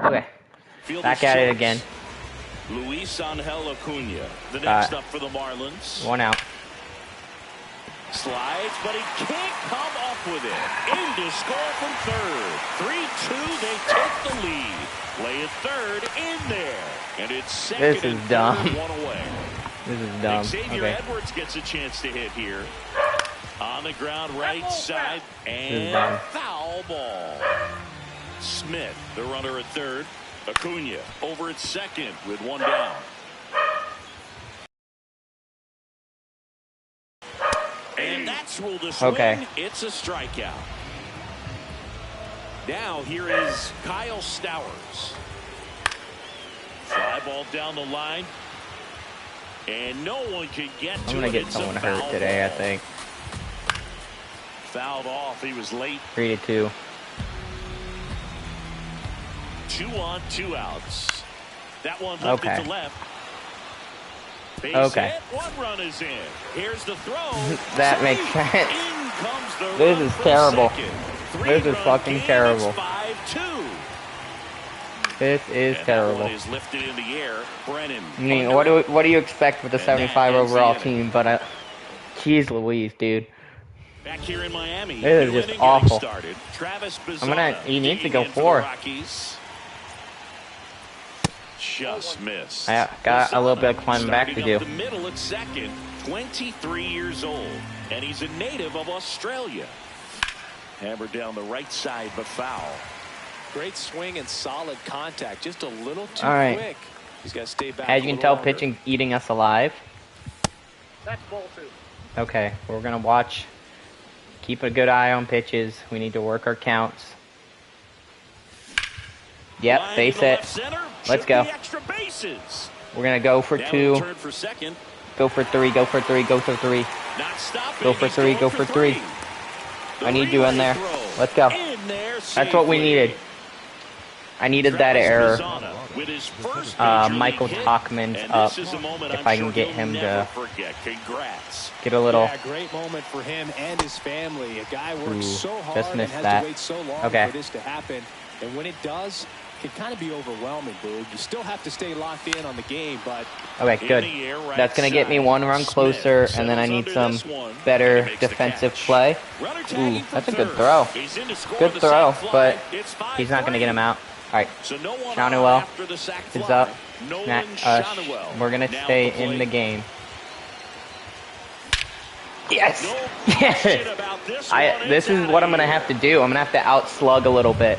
Okay, back at it again. Luis Angel Acuna, the next up for the Marlins. 1 out. Slides, but he can't come up with it. In to score from third. 3-2, they take the lead. Play it third, in there. And it's second. This is dumb. 1 away. This is dumb. Xavier Okay. Edwards gets a chance to hit here. On the ground, right side, and foul ball. Smith, the runner at third. Acuna over at second with 1 down. And that's ruled a swing. Okay. It's a strikeout. Now here is Kyle Stowers. Fly ball down the line. And no one can get to it. I'm going to get someone hurt today, I think. Fouled off. He was late. 3-2. 2 on, 2 outs. That one lifted to left. Base Okay. hit. 1 run is in. Here's the throw. That makes sense. In comes the This run is from terrible. second. This is fucking game. terrible. It's 5-2. This is And terrible. that one is lifted in the air. Brennan. I mean, what do you expect with a 75 overall team? But jeez Louise, dude. Back here in Miami. This is just awful. Travis He needs to go 4. Just missed. I got a little bit of climbing back to do. The middle at second, 23 years old, and he's a native of Australia. Hammered down the right side, but foul. Great swing and solid contact. Just a little too All right. quick. He's got to stay back. As you can tell, pitching's eating us alive. That's ball 2. Okay, we're going to watch. Keep a good eye on pitches. We need to work our counts. Yep, base hit. Let's go. We're going to go for 2. Go for 3, go for 3, go for 3. Go for 3, go for 3. I need you in there. Let's go. That's what we needed. I needed that error. Michael Talkman's up. If I can get him to get a little. Yeah, great moment for him and his family. A guy works so hard just and missed has that. to wait so long Okay. for this to happen. And when it does, it can kind of be overwhelming, Boog. You still have to stay locked in on the game, but Okay, good. That's going to get me 1 run closer, and then I need some better defensive play. Ooh, that's a good throw. Good throw, but he's not going to get him out. All right, Shawnuel is up. We're going to stay in the game. Yes! Yes! This is what I'm going to have to do. I'm going to have to outslug a little bit.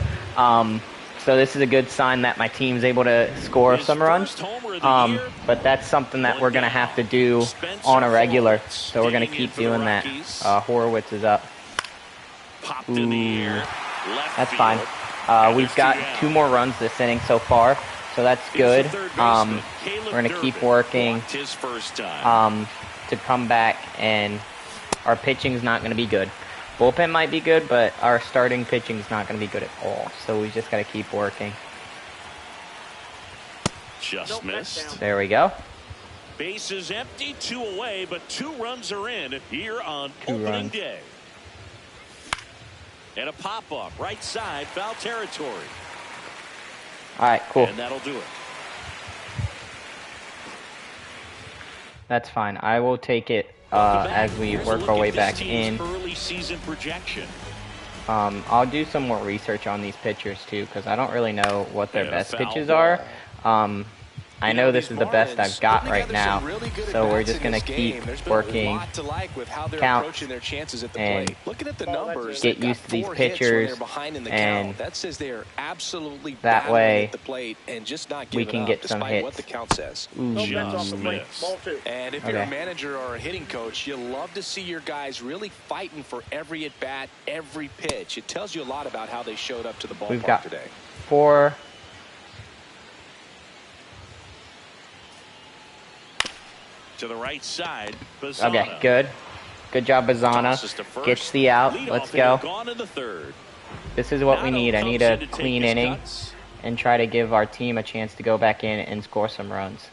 So this is a good sign that my team's able to score some runs. But that's something that we're going to have to do on a regular. So we're going to keep doing that. Horowitz is up. Ooh, that's fine. We've got 2 more runs this inning so far. So that's good. We're going to keep working to come back, and our pitching's not going to be good. Bullpen might be good, but our starting pitching's not going to be good at all. So we just got to keep working. Just missed. There we go. Base is empty, 2 away, but 2 runs are in here on opening day. And a pop-up, right side, foul territory. All right, cool. And that'll do it. That's fine. I will take it as we work our way back in. Early season projection. I'll do some more research on these pitchers too, because I don't really know what their best pitches are. I know this is the best I've got right now, so we're just going to keep working counts and get used to these pitchers, and that way we can get some hits. No bets off the plate. Ball 2. And if you're a manager or a hitting coach, you love to see your guys really fighting for every at-bat, every pitch. It tells you a lot about how they showed up to the ballpark today. 4. To the right side, Bazzana. Okay, good. Good job, Bazzana. Gets the out. Let's go. This is what we need. I need a clean inning and try to give our team a chance to go back in and score some runs.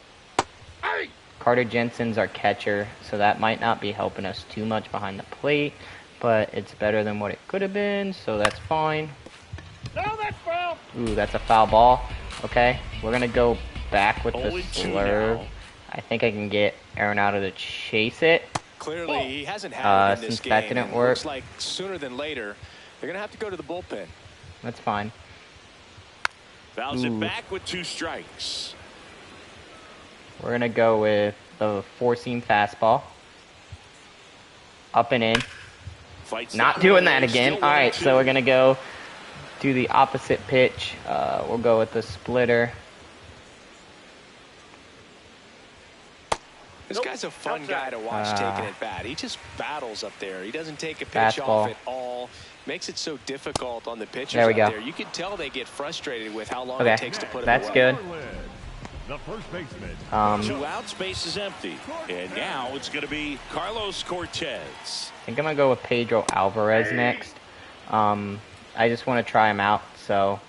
Carter Jensen's our catcher, so that might not be helping us too much behind the plate, but it's better than what it could have been, so that's fine. No, that's foul. Ooh, that's a foul ball. Okay, we're going to go back with the slurve. I think I can get Arenado to chase it. Clearly, he hasn't had it in this since game. that didn't work. Looks like sooner than later, they're going to have to go to the bullpen. That's fine. Fouls it back with 2 strikes. We're going to go with the 4-seam fastball. Up and in. Not doing that again. All right, so we're going to go do the opposite pitch. We'll go with the splitter. This guy's a fun guy to watch taking it bat. He just battles up there. He doesn't take a pitch off at all. Makes it so difficult on the pitchers there we go. out there. You can tell they get frustrated with how long it takes to put him away. That's good. The first baseman. 2 outs, base is empty. And now it's going to be Carlos Cortez. I think I'm going to go with Pedro Alvarez next. I just want to try him out, so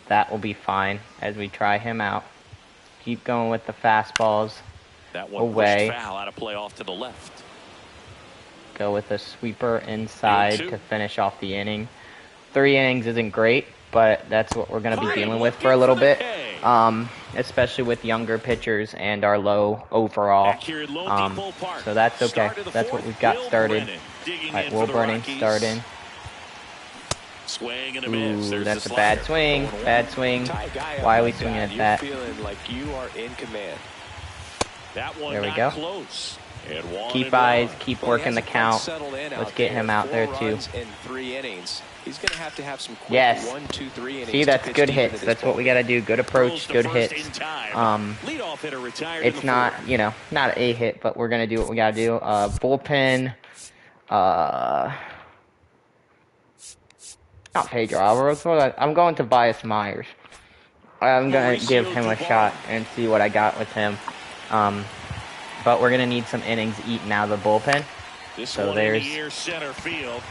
that will be fine as we try him out. Keep going with the fastballs. That one away. Foul out of play off to the left. Go with a sweeper inside to finish off the inning. 3 innings isn't great, but that's what we're going to be dealing with for a little bit, especially with younger pitchers and our low overall. So that's okay. That's what we've got started. All right, Will Burning starting. Swing and a miss. Ooh, that's a bad swing. Bad swing. Why are we swinging at that? You're feeling like you are in command. That one there we go. Close. Keep eyes, keep working the count. Let's get him out there too. In 3 innings. He's going to have some quick Yes. 1, 2, 3 innings. See, that's good hits. That's what we got to do. Good approach, good hits. It's not, you know, not a hit, but we're going to do what we got to do. Bullpen. Not Pedro Alvarez. I'm going to Bias Myers. I'm going to give him a shot and see what I got with him. But we're going to need some innings eaten out of the bullpen. So there's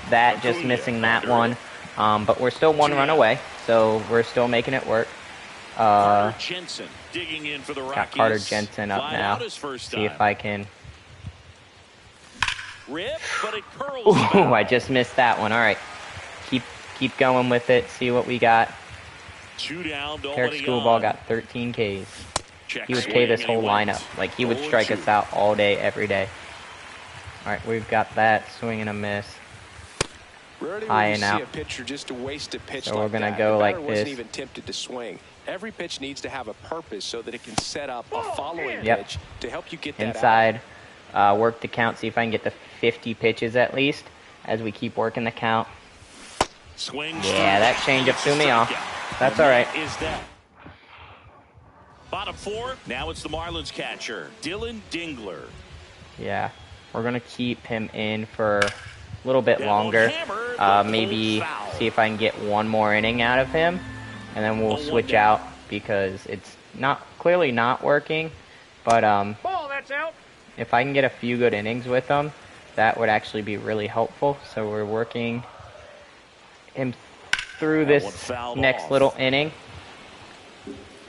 that, just missing that one. But we're still 1 run away, so we're still making it work. Carter Jensen digging in for the Rockies. Got Carter Jensen up now. See if I can. Rip, but it curls. Ooh, I just missed that one. All right, keep going with it. See what we got. 2 down. Eric Schoolball got 13 Ks. He would K this whole lineup. Like, he would strike us out all day, every day. All right, we've got that. Swing and a miss. High and out. A pitcher just to waste a pitch so we're going to go like this. Wasn't even tempted to swing. Every pitch needs to have a purpose so that it can set up a following pitch to help you get that inside. Work the count. See if I can get to 50 pitches at least as we keep working the count. Yeah, that changeup threw me off. That's all right. Bottom 4. Now it's the Marlins catcher, Dylan Dingler. Yeah, we're going to keep him in for a little bit longer. Maybe see if I can get 1 more inning out of him. And then we'll switch out because it's clearly not working. But Ball, that's out. if I can get a few good innings with him, that would actually be really helpful. So we're working him through this next little inning.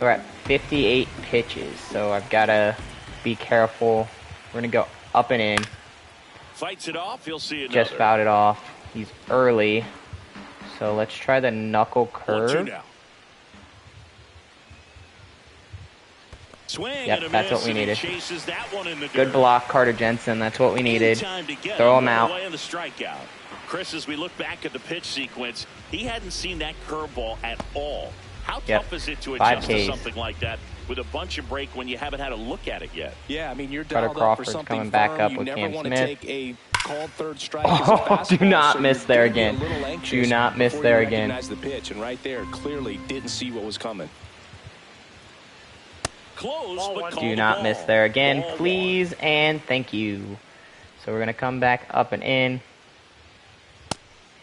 We're at 58 pitches, so I've got to be careful. We're going to go up and in. Fights it off, you'll see another. Just fouled it off. He's early. So let's try the knuckle curve. Yep, that's what we needed. Good block, Carter Jensen. That's what we needed. Throw him out. Chris, as we look back at the pitch sequence, he hadn't seen that curveball at all. How tough is it to adjust to something like that with a bunch of break when you haven't had a look at it yet? Yeah, I mean, you're Carter dialed up Crawford's for something coming back firm. up You with never Cam want Smith. to take a called third strike as a fastball, do not so miss you're there gonna be a again. little anxious Do not miss before there you again. recognize the pitch, and right there, clearly didn't see what was coming. Close, but do not miss there again, please, and thank you. So we're going to come back up and in.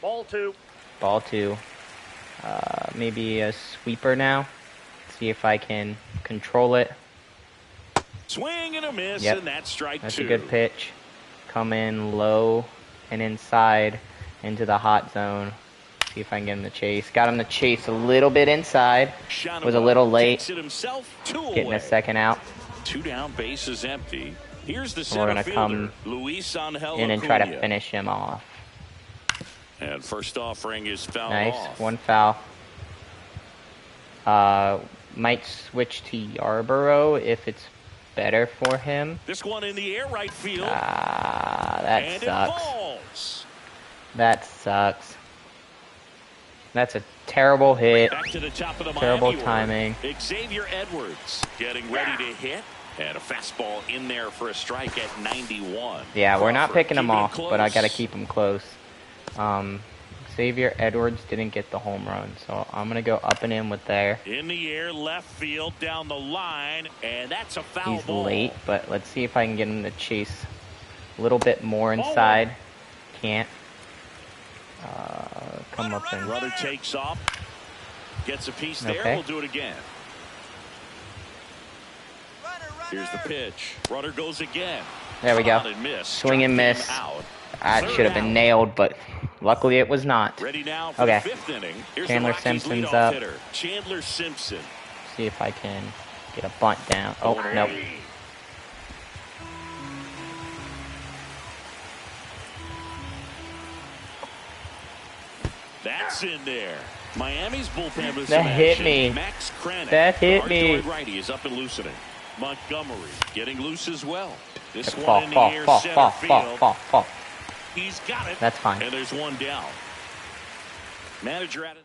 Ball 2. Ball 2. Maybe a sweeper now. See if I can control it. Swing and a miss, Yep. and that's strike 2. That's a good pitch. Come in low and inside into the hot zone. See if I can get him to chase. Got him to chase a little bit inside. Was a little late. Getting a second out. 2 down, base is empty. Here's the We're going to come in and try to finish him off. And first offering is fouled Nice. off. 1 foul. Might switch to Yarborough if it's better for him. This one in the air, right field. That and sucks. That sucks. That's a terrible hit. Back to the top of the Terrible Miami timing. Xavier Edwards getting ready to hit. And a fastball in there for a strike at 91. Yeah, we're not picking him off, close. but I got to keep him close. Xavier Edwards didn't get the home run, so I'm going to go up and in with there. In the air, left field, down the line, and that's a foul He's ball. late, but let's see if I can get him to chase a little bit more inside. Can't. Come up and... Rudder takes off. Gets a piece there. Okay. We'll do it again. Here's the pitch. Rudder goes again. There we go. And miss. Swing and miss. That should have been nailed, but luckily it was not. Ready now for Okay. the 5th inning. Here's Chandler the Rockies Simpson's leadoff up. hitter, Chandler Simpson. See if I can get a bunt down. Oh, nope. That's in there. Miami's bullpen was That hit me. Max Kranick, That hit me. righty, is up and loosening. Montgomery getting loose as well. This Fall, one in the fall, air, fall, center fall, field. fall. He's got it. That's fine. And there's one down. Manager out of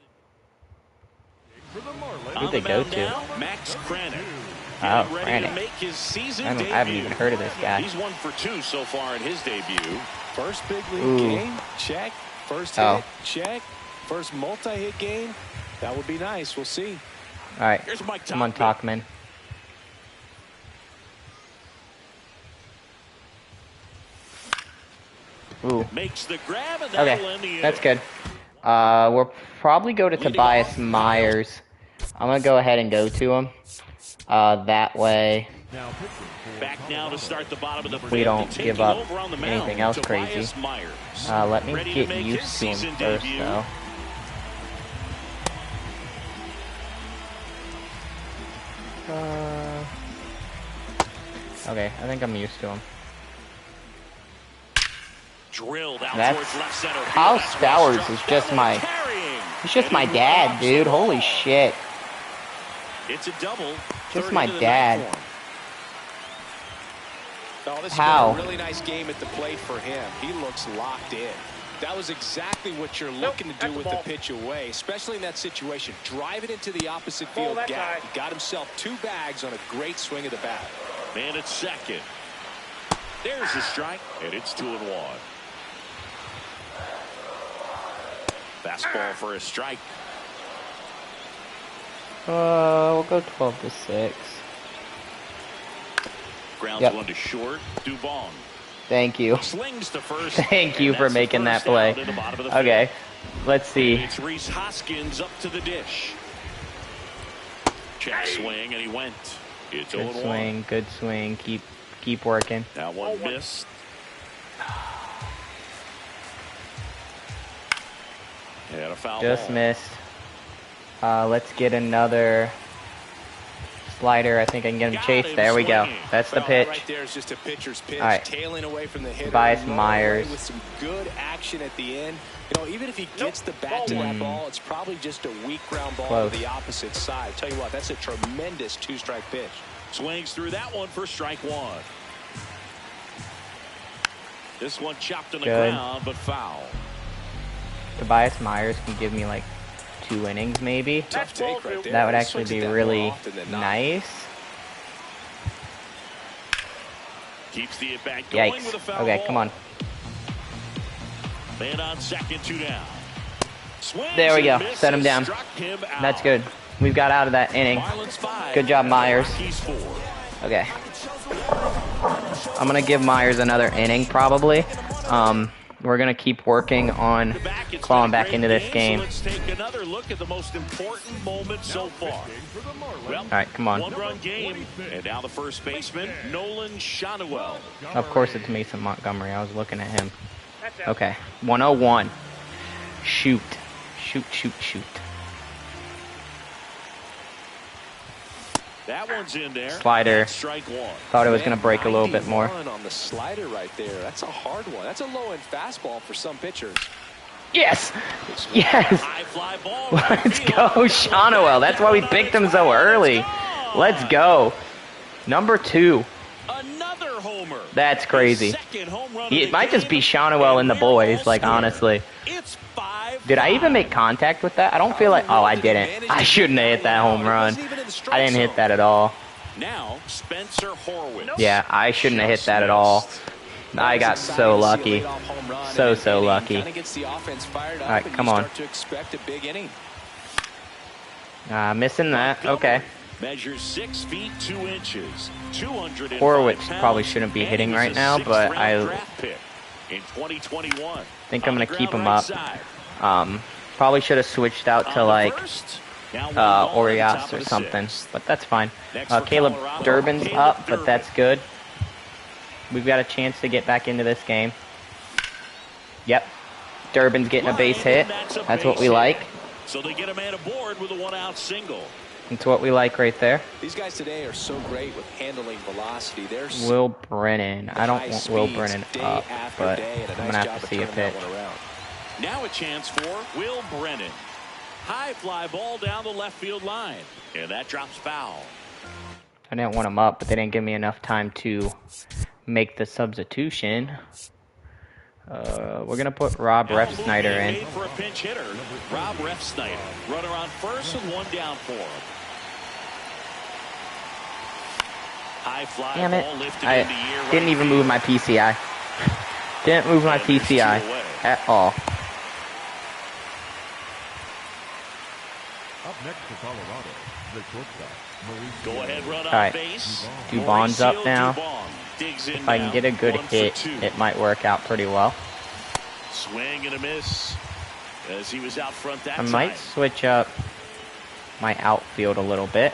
For the Marlins, Who'd they go to? now, Max Kranick. Oh, Ready to Kranick. make his season I debut. haven't even heard of this guy. He's 1 for 2 so far in his debut. First big league Ooh. game, check. First Oh. hit, check. First multi-hit game, that would be nice. We'll see. All right, Here's Mike come on, Tauchman. Tauchman. Ooh. Makes the grab, and that'll end the Okay, that's inning. good. We'll probably go to Tobias Myers. I'm gonna go ahead and go to him. That way Now pitching for Back now to start the bottom of the fifth. we don't Taking give up over on the mound, anything else Tobias crazy. Myers. Let me Ready to get make used his to him season first, debut. though. Okay, I think I'm used to him. Drilled out That's towards left center. Kyle That's Stowers well is struck. just my. Carrying. He's just And my he dad, robs dude. the Holy ball. shit. It's a double. Just Third my into the dad. ninth for him. Oh, this How? has been a really nice game at the plate for him. He looks locked in. That was exactly what you're looking to do that's a with the ball. pitch away, especially in that situation. Drive it into the opposite Ball field that gap. side. He got himself 2 bags on a great swing of the bat. Man at second. There's the strike, and it's 2-1. Fastball for a strike. We'll go 12-6. Grounds Yep. one to short. Dubon Thank you. slings to first. Thank you and for that's the making that first play. out in the bottom of the Okay, fifth. let's see. It's Reese Hoskins up to the dish. Check swing, and he went. It's Good 0-1. swing, good swing. Keep working. That one missed. And a foul Just ball. missed. Let's get another slider. I think I can get him Got chased. him There we go. swinging. That's the Well, that pitch. right there is just a pitcher's pitch, All right. tailing away from the hitter. Tobias rolling Myers. away with some good action at the end. You know, even if he gets the bat to that ball, it's probably just a weak ground ball Close. to the opposite side. Tell you what, that's a tremendous 2-strike pitch. Swings through that one for strike one. This one chopped on the Good. ground, but foul. Tobias Myers can give me like 2 innings maybe. Tough take right there. That would He actually swings be at that more really often than not. nice. Keeps the at-bat going with a Yikes. foul Okay, ball. come on. Man on second, 2 down. Swings There we and go. misses, Set him down. struck him out. That's good. We've got out of that inning. Marlins 5, Good job, Myers. Rockies 4. Okay. I'm going to give Myers another inning probably. We're going to keep working on It's clawing been a back great into this So game. let's take another look at the most important moment so far. pitching for the Marlins. Well, All right, come on. One-run game, and now the first baseman, Nolan Shanuel. Of course it's Mason Montgomery. I was looking at him. That's out. Okay. 101. Shoot. Shoot. That one's in there. Slider. That's strike one. Thought it was going to break a little bit more. 91 on the slider right there. That's a hard one. That's a low-end fastball for some pitchers. Yes! Yes! High fly ball. Let's go, Shanuel. That's why we picked him so early. Let's go. Number 2. Another homer. That's crazy. Second home run of It the might just be game, Shanuel and the we're boys, all like, square. honestly. It's 5. Did I even make contact with that? I don't feel like... Oh, I didn't. I shouldn't have hit that home run. I didn't hit that at all. Now Spencer Horwitz. Yeah, I shouldn't have hit that at all. I got so lucky. So lucky. All right, come on. To expect a big inning. Missing that. Okay. Measures 6 feet 2 inches. 205 Horowitz pounds, probably shouldn't be and hitting he was right a now, but 6th-round I draft pick in 2021. think I'm On going the to keep ground him right up. side. Probably should have switched out to On the like first, now one ball at the Orias top or of the something, 6th. but that's fine. Next for Caleb Colorado, Durbin's Caleb up, but Durbin. that's good. We've got a chance to get back into this game. Yep. Durbin's getting a base hit. That's what we like. So they get a man aboard with a 1-out single. That's what we like right there. These guys today are so great with handling velocity. They're Will Brennan. I don't high want Will speeds Brennan day up, after but day, and a I'm going nice to have job to of see a turning that pitch. one around. Now a chance for Will Brennan. High fly ball down the left field line. And that drops foul. I didn't want him up, but they didn't give me enough time to make the substitution. We're going to put Rob Now a move Refsnyder being in. made for a pinch hitter. Rob Refsnyder. Runner on first with 1 down for him. High fly Damn ball it. lifted I into year didn't right even move my PCI. Didn't move my And there's 2 PCI away. at all. next to Colorado, the shortstop, Mauricio. Go ahead, run All on right. base. Dubon's up now. Dubon digs in If I can now. get a good 1 for hit, 2. it might work out pretty well. Swing and a miss as he was out front that I time. might switch up my outfield a little bit.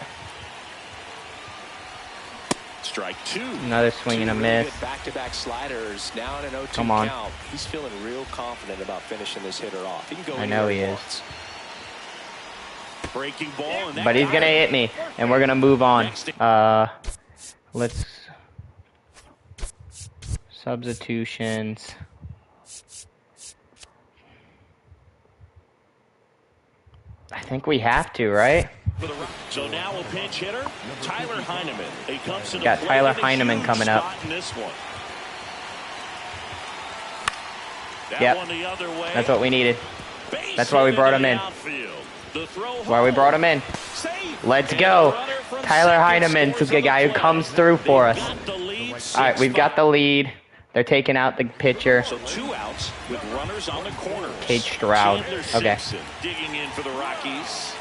Strike 2. Another swing and a miss. Back-to-back sliders. Now in an 0-2 Come on. count. He's feeling real confident about finishing this hitter off. He can go I know he anywhere is. wants. Breaking ball. And that But he's got gonna him. hit me, and we're gonna move on. Let's substitutions. I think we have to, right? So now a pinch hitter, Tyler Heineman. He comes to the Got plate Tyler in a Heineman huge coming up. spot in this one. That Yep. one the other way. That's what we needed. Base That's why we hit brought into him the in. outfield. The throw That's why we brought him in. Safe. Let's And go. the runner from Tyler second Heineman's scores the on guy who play. comes through for us. They've got the lead, All right, we've got the lead. They're taking out the pitcher. So 2 outs with runners on the corners. Cage Stroud. Chandler Okay. Simpson digging in for the Rockies.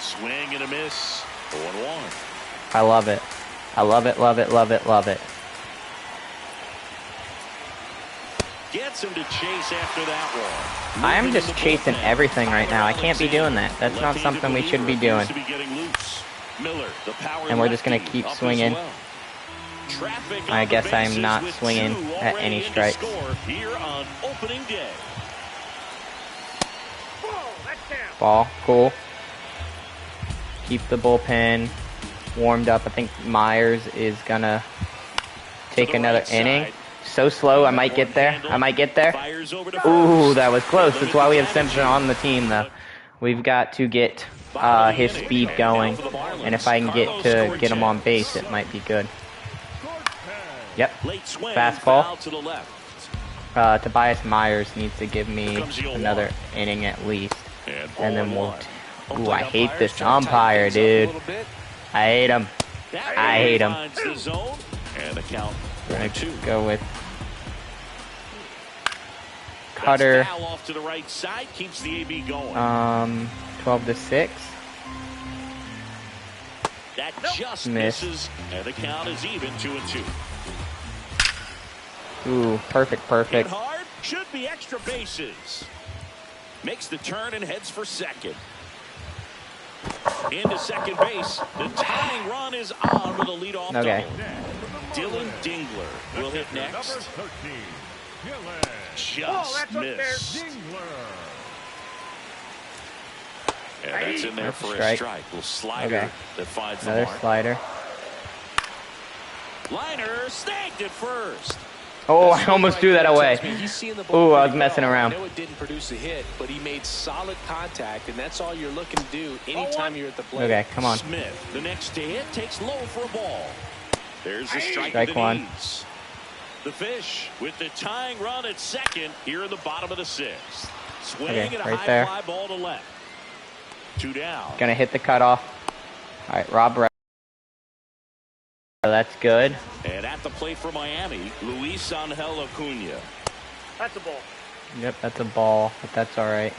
Swing and a miss. 0-1. I love it. I love it, love it, love it, love it. Gets him to chase after that one. I am Moving just in the chasing bullpen. everything right now. I can't be doing that. That's not Left-handed something we should be reliever doing. appears to be getting loose. Miller, the power And we're just gonna lefty, keep up as swinging. well. Traffic I on the guess I'm bases not with swinging 2 at already any in to strikes. score here on opening day. Whoa, that's down. Ball, cool. Keep the bullpen warmed up. I think Myers is gonna take To the another right inning. side. So slow, I might get there. I might get there. Fires over to Ooh, first. that was close. That's why we have Limited Simpson on the team, though. We've got to get his speed going, and if I can get him on base, it might be good. Yep. Late swing, Fastball. foul to the left. Tobias Myers needs to give me Comes the 0-1. another inning at least, and then we'll. 0-1. Ooh, I hate this umpire, dude. I hate him. That I hate him. finds the zone, and the count We're gonna 1-2. go with That's Cutter. foul off to the right side, keeps the AB going. 12-6. That just Miss. misses, and the count is even 2-2. Ooh, perfect, Hit perfect. hard, should be extra bases. Makes the turn and heads for second. Into second base. The tying run is on with a leadoff Okay. double. Dylan Dingler will hit Number next. 13, Dylan Just that's up there. missed. Dingler. And that's in there for a Strike. strike. Little slider Okay. that finds the Another mark. slider. Liner snagged at first. Oh, I almost threw that away. Ooh, I was messing around. I know it didn't produce a hit, but he made solid contact, and that's all you're looking to do anytime you're at the plate. Okay, come on. Smith, the next to hit, takes low for a ball. There's the strike Strike that one. he needs. The Fish with the tying run at second here in the bottom of the sixth. Swing Okay, and a right high there. fly ball to left. 2 down. Gonna hit the cutoff. All right, Rob. That's good. And at the plate for Miami, Luis Angel Acuna. That's a ball. Yep, that's a ball, but that's all right.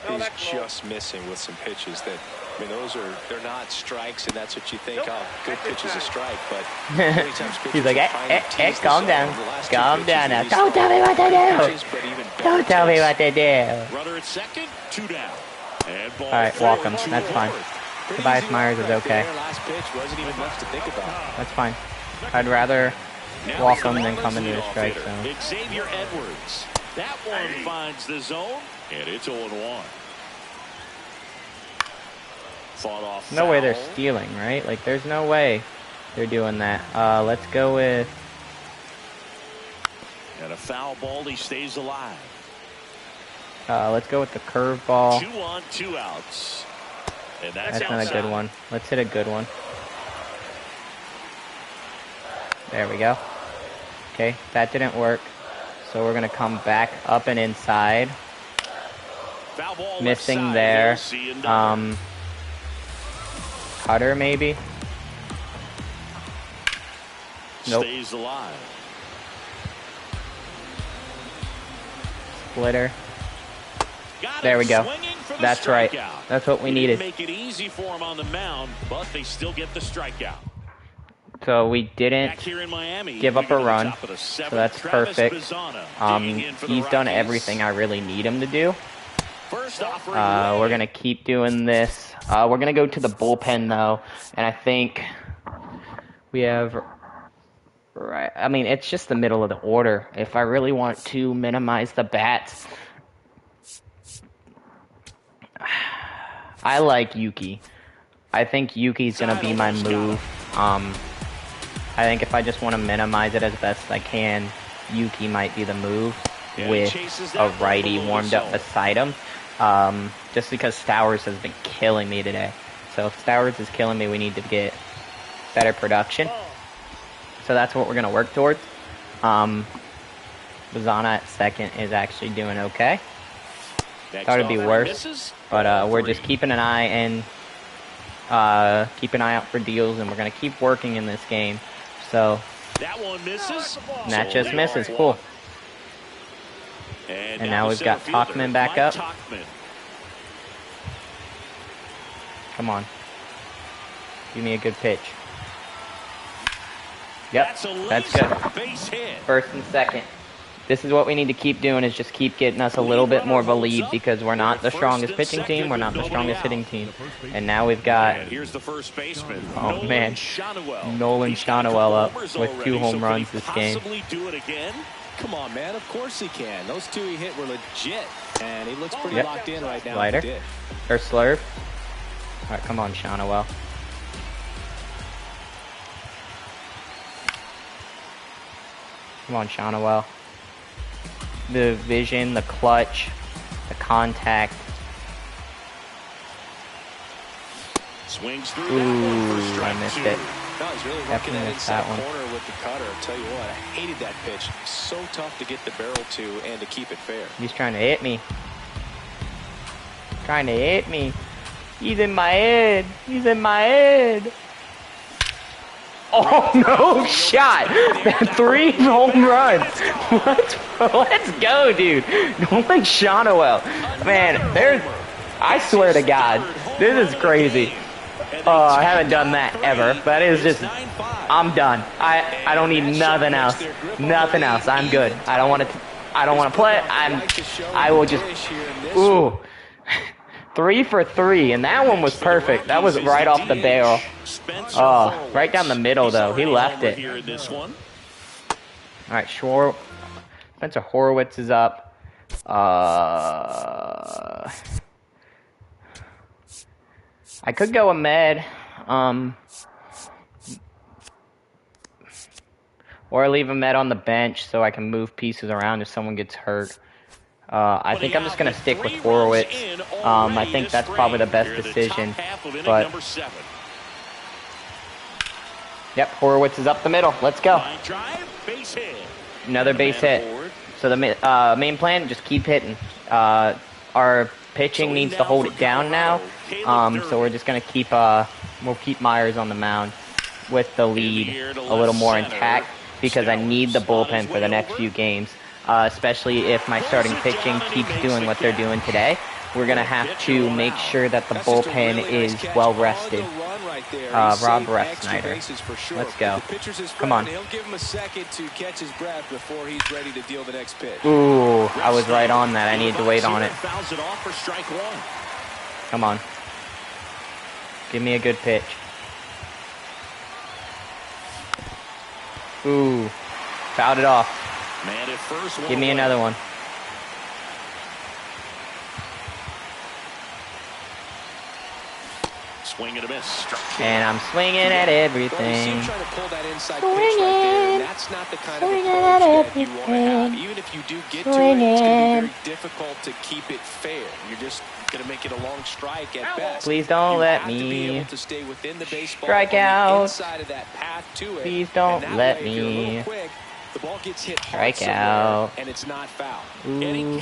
No, He's that's low. just missing with some pitches that, I mean, they're not strikes, and that's what you think, oh, good pitch is a strike, but many times pitchers He's like, are trying to tease the calm zone. down. The last two Calm pitches down now. he Don't tell me what to do. pitches, but even better Don't tell me takes. what to do. Runner at second, 2 down. And ball All right, walk him. four, That's 2 fine. forward. Pretty Tobias easy Myers walk is right okay. there. Last pitch wasn't even much to think about. That's fine. I'd rather Now walk the him than Marlins come into the leadoff strike hitter, zone. Xavier Edwards. That one finds the zone, and it's 0-1. Fought off No way they're foul. stealing, right? Like, there's no way they're doing that. Let's go with. And a foul ball, he stays alive. Let's go with the curveball. 2 on, 2 outs. And that's That's not a outside. good one. Let's hit a good one. There we go. Okay, that didn't work. So we're gonna come back up and inside. Foul ball left Missing side, there. we'll see another. Cutter maybe. Nope. Stays alive. Splitter. There we go. That's right. That's what we needed. Make it easy for him on the mound, but they still get the strikeout. So we didn't Back here in Miami, give up a run. So So that's perfect. He's done everything I really need him to do. We're going to keep doing this. We're going to go to the bullpen, though. And I think we have... Right. I mean, it's just the middle of the order. If I really want to minimize the bats... I like Yuki. I think Yuki's going to be my move. I think if I just want to minimize it as best I can, Yuki might be the move with a righty warmed up beside him. Just because Stowers has been killing me today. So if Stowers is killing me, we need to get better production. So that's what we're going to work towards. Bazana at second is actually doing okay. Thought it'd be worse, but we're just keeping an eye and keep an eye out for deals, and we're going to keep working in this game. So that one misses. And that just misses. Cool. And now we've got Talkman back up. Come on. Give me a good pitch. Yep, that's good. First and second. This is what we need to keep doing, is just keep getting us a little bit more of a lead, because we're not the strongest pitching team, we're not the strongest hitting team. And now we've got, oh man, Nolan Shonowell up with 2 home runs this game. Come on, man, of course he can. Those 2 he hit were legit, and he looks pretty locked in right now. Slider, or slurve. All right, come on, Shonowell. Come on, Shonowell. The vision, the clutch, the contact. Swings through. Ooh, I missed it. No, he's really working that inside corner with the cutter. I'll tell you what, I hated that pitch. So tough to get the barrel to and to keep it fair. He's trying to hit me. Trying to hit me. He's in my head. He's in my head. Oh, no shot. 3 home runs. Let's go, dude. Nolan Shonowell. Man, I swear to God, this is crazy. I haven't done that ever. That is just, I'm done. I don't need nothing else. Nothing else. I'm good. I don't want to play. I will just, ooh. 3 for 3, and that one was perfect. That was right off the barrel. Oh, right down the middle, though. He left it. All right, Spencer Horwitz is up. I could go Ahmed, or leave Ahmed on the bench so I can move pieces around if someone gets hurt. I think I'm just going to stick with Horowitz. I think that's probably the best decision. But yep, Horowitz is up the middle. Let's go. Another base hit. So the main plan, just keep hitting. Our pitching needs to hold it down now. So we're just going to keep we'll keep Myers on the mound with the lead a little more intact, because I need the bullpen for the next few games. Especially if my starting pitching keeps doing what they're doing today. We're going to have to make sure that the bullpen is well rested. Rob Snyder. Let's go. Come on. Ooh, I was right on that. I needed to wait on it. Come on. Give me a good pitch. Ooh, fouled it off. Give me another one. Swing and a miss. And I'm swinging at everything. Swinging. That's not the kind of approach that you want to have. Even if you do get to it, it's going to be very difficult to keep it fair. You're just going to make it a long strike at best. Please don't let me strike out. Please don't let me. The ball gets hit strike out, and it's not foul. Ooh.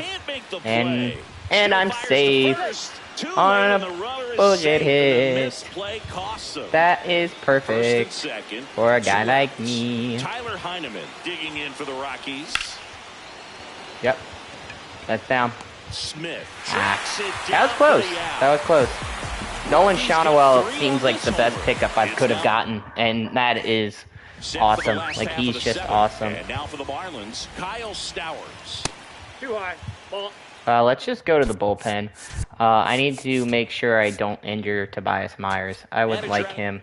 And I'm safe on a bullshit hit. That is perfect for a guy like me. Tyler Heineman digging in for the Rockies. Yep, that's down. Smith tracks it down. That was close. That was close. Nolan Shonowell seems like the best pickup I could have gotten, and that is awesome. Like, he's just awesome. And now for the Marlins, Kyle Stowers. Too high. Ball. Let's just go to the bullpen. I need to make sure I don't injure Tobias Myers. I would like him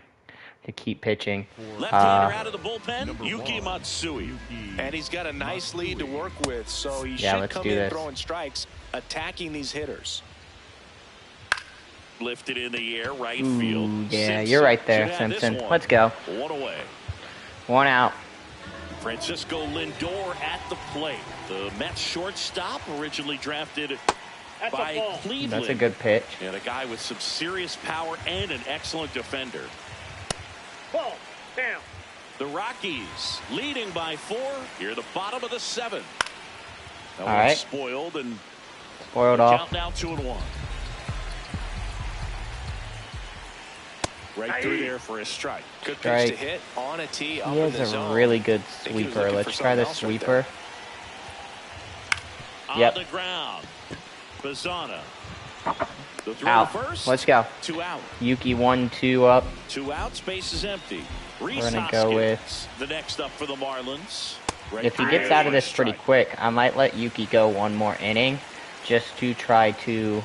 to keep pitching. Left-hander out of the bullpen, Yuki Matsui. And he's got a nice lead to work with, so he Yeah, should let's come do in this. throwing strikes, attacking these hitters. Lifted in the air, right Ooh, field. yeah, Simpson you're right there, should have this Simpson. one. Let's go. One away. One out. Francisco Lindor at the plate. The Mets shortstop, originally drafted That's a by ball. Cleveland. That's a good pitch. And a guy with some serious power and an excellent defender. Ball. Down. The Rockies leading by 4 here at the bottom of the 7th. That All one's right. spoiled and Spoiled off. count now 2-1. Right through there for a strike. Good Strike. pitch to hit on a tee up He in has the a zone. really good think he was sweeper. looking Let's for try the something else right sweeper. Yep. On the ground. Bazana. The throw Out. first. Let's go. 2 out. Yuki 1-2 up. 2 out. Space is empty. Reese We're gonna go with- Hoskins, the next up for the Marlins. Right If he through gets there out of for a this pretty strike. quick, I might let Yuki go one more inning just to try to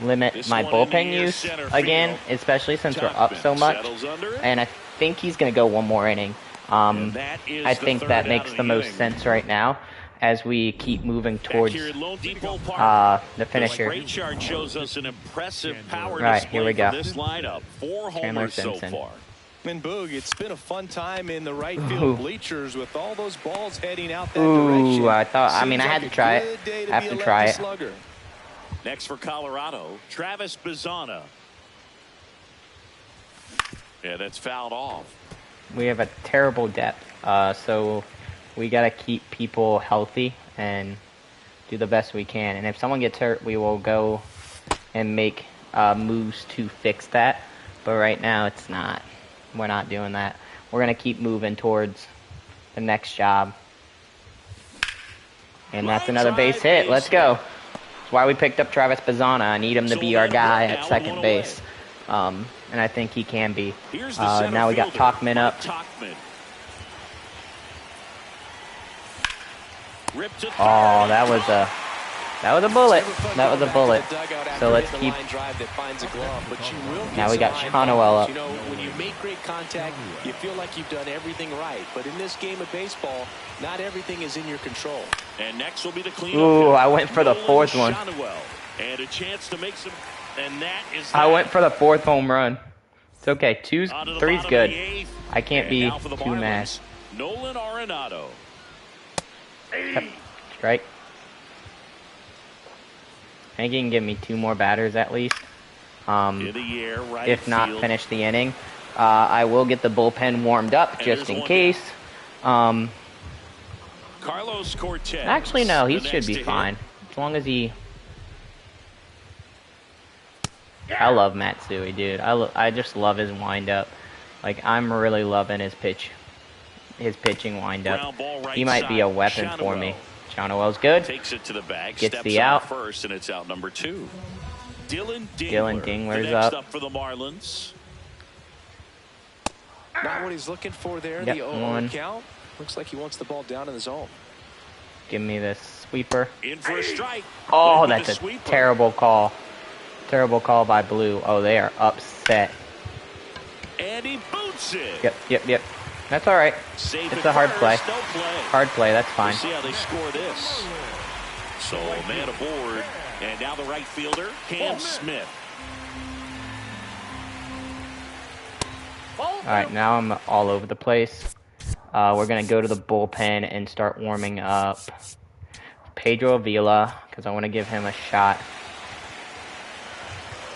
limit This my one in the bullpen near use center again, field. especially since we're up so Topman much. settles under it. And I think he's going to go one more inning. And that is I the think third that out makes of the most inning. sense right now as we keep moving Back towards here at Lone Depot Park. the The finisher. great chart shows us an impressive power Right, display here we go. from this lineup. 4 Chandler homers so Simpson. far. And Boog, it's been a fun time in the right field Ooh. bleachers with all those balls heading out that Ooh, direction. I thought- I Seems mean, I had like to try a it. good day I have be to a try lefty it. slugger. Next for Colorado, Travis Bazana. Yeah, that's fouled off. We have a terrible depth, so we got to keep people healthy and do the best we can. And if someone gets hurt, we will go and make moves to fix that. But right now, it's not. We're not doing that. We're going to keep moving towards the next job. And that's another base hit. Let's go. That's why we picked up Travis Bazana. I need him to be our guy at second base. And I think he can be. Here's the center Now we got fielder, Talkman up. Talkman. Ripped to Oh, third. that was a bullet. That was a bullet. So let's the keep. line drive that finds a glove, but you will get Now we some got line Shonowell up. fouls. You know, when you make great contact, you feel like you've done everything right. But in this game of baseball, not everything is in your control. And next will be the cleanup. Ooh, hitter, I went for the Nolan fourth one. Shonowell. And a chance to make some. And that is. I that. went for the fourth home run. It's okay. On to the Three's bottom of good. the eighth. I can't And be now for the too mad. Marlins, Nolan Arenado. Strike. I think he can give me 2 more batters at least. In the air, right If not, field. finish the inning. I will get the bullpen warmed up And just there's in one case. Carlos Cortez. Actually, no, he the should next be to hit. fine. As long as he... I love Matsui, dude. I just love his windup. Like, I'm really loving his pitching windup. Ground ball right He might be a side. weapon for Shonowell me. Shonowell's good. Takes it to the bag. Gets steps the on out. first, and it's out number 2. Dylan Dingler's the next up. for the Marlins. Not what he's looking for there. Yep, The 0-0 one. count. Looks like he wants the ball down in the zone. Give me this sweeper. In for a strike. Oh, With that's the a sweeper. terrible call. Terrible call by Blue. Oh, they are upset. And he boots it. Yep. That's all right. Safe It's at a hard first, play. No play. Hard play. That's We'll fine. see how they score this. So man aboard, and now the right fielder, Cam Smith. All right, now I'm all over the place. We're gonna go to the bullpen and start warming up Pedro Avila because I want to give him a shot.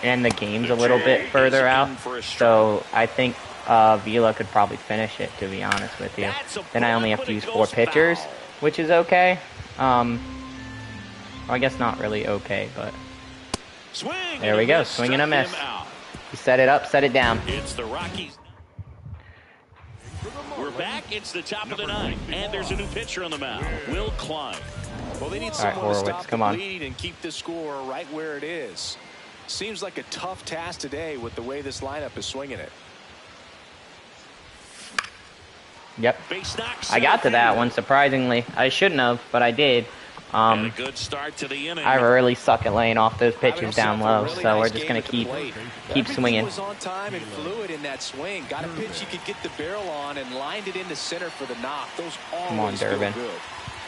And the game's a little bit further out, so I think Vila could probably finish it, to be honest with you. Then I only have to use 4 pitchers, which is okay. Well, I guess not really okay, but Swing there we go. Swing and a miss. You set it up, set it down. It's the Rockies. We're back It's the top of the ninth, and there's a new pitcher on the mound, Will Klein. Well, they need All right, someone to Horowitz, stop come the on. bleed and keep the score right where it is. Seems like a tough task today with the way this lineup is swinging it. Yep. Base knock I got to center that field. one, surprisingly. I shouldn't have, but I did. And a good start to the inning. I really suck at laying off those pitches down low, Really so nice we're just game going at to the keep plate. swinging. Everything was on time and fluid in that swing. Got a pitch you could get the barrel on and lined it into center for the knock. Those Come on, always feel Durbin. good.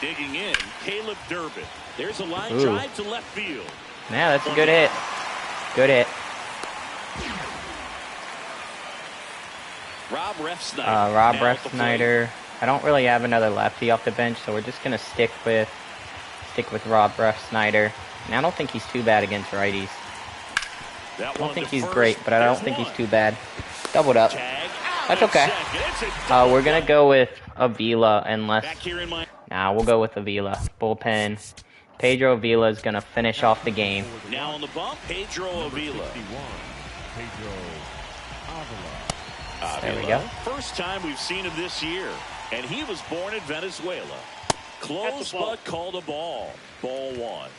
Digging in, Caleb Durbin. There's a line Ooh. drive to left field. Yeah, that's a good hit. Good hit. Rob Refsnyder. Rob now at the plate. Refsnyder. I don't really have another lefty off the bench, so we're just going to stick with Rob Refsnyder. And I don't think he's too bad against righties. That I don't one think to he's first. great, but I don't There's think one. he's too bad. Doubled up. Tag out That's at okay. second. It's a double We're going to play. go with Avila unless... Back here in my Nah, we'll go with Avila. Bullpen. Pedro Avila is going to finish off the game. now on the bump, Pedro Avila. 51, Pedro Avila. There we go. First time we've seen him this year, and he was born in Venezuela. Close That's a ball. but called a ball. Ball one.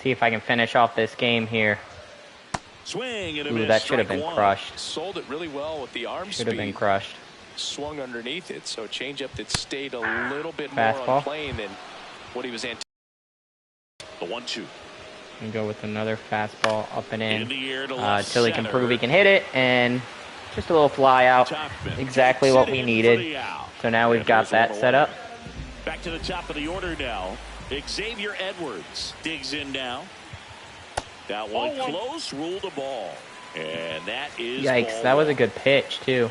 See if I can finish off this game here. Swing and a Ooh, miss. that should have Strike been one. crushed. Sold it really well with the arm Should have been speed. crushed. Swung underneath it, so a changeup that stayed a little bit more Fastball. on plane than what he was anticipating. The 1-2. And go with another fastball up and In in. the air to left Till he can center. prove he can hit it. And just a little fly out. Topman Exactly takes what it we in needed. for the out. So now we've And got there's that a set up. Back to the top of the order now. Xavier Edwards digs in now. That one Ball one. close, ruled a ball. And that is Yikes, ball that was a one. good pitch, too.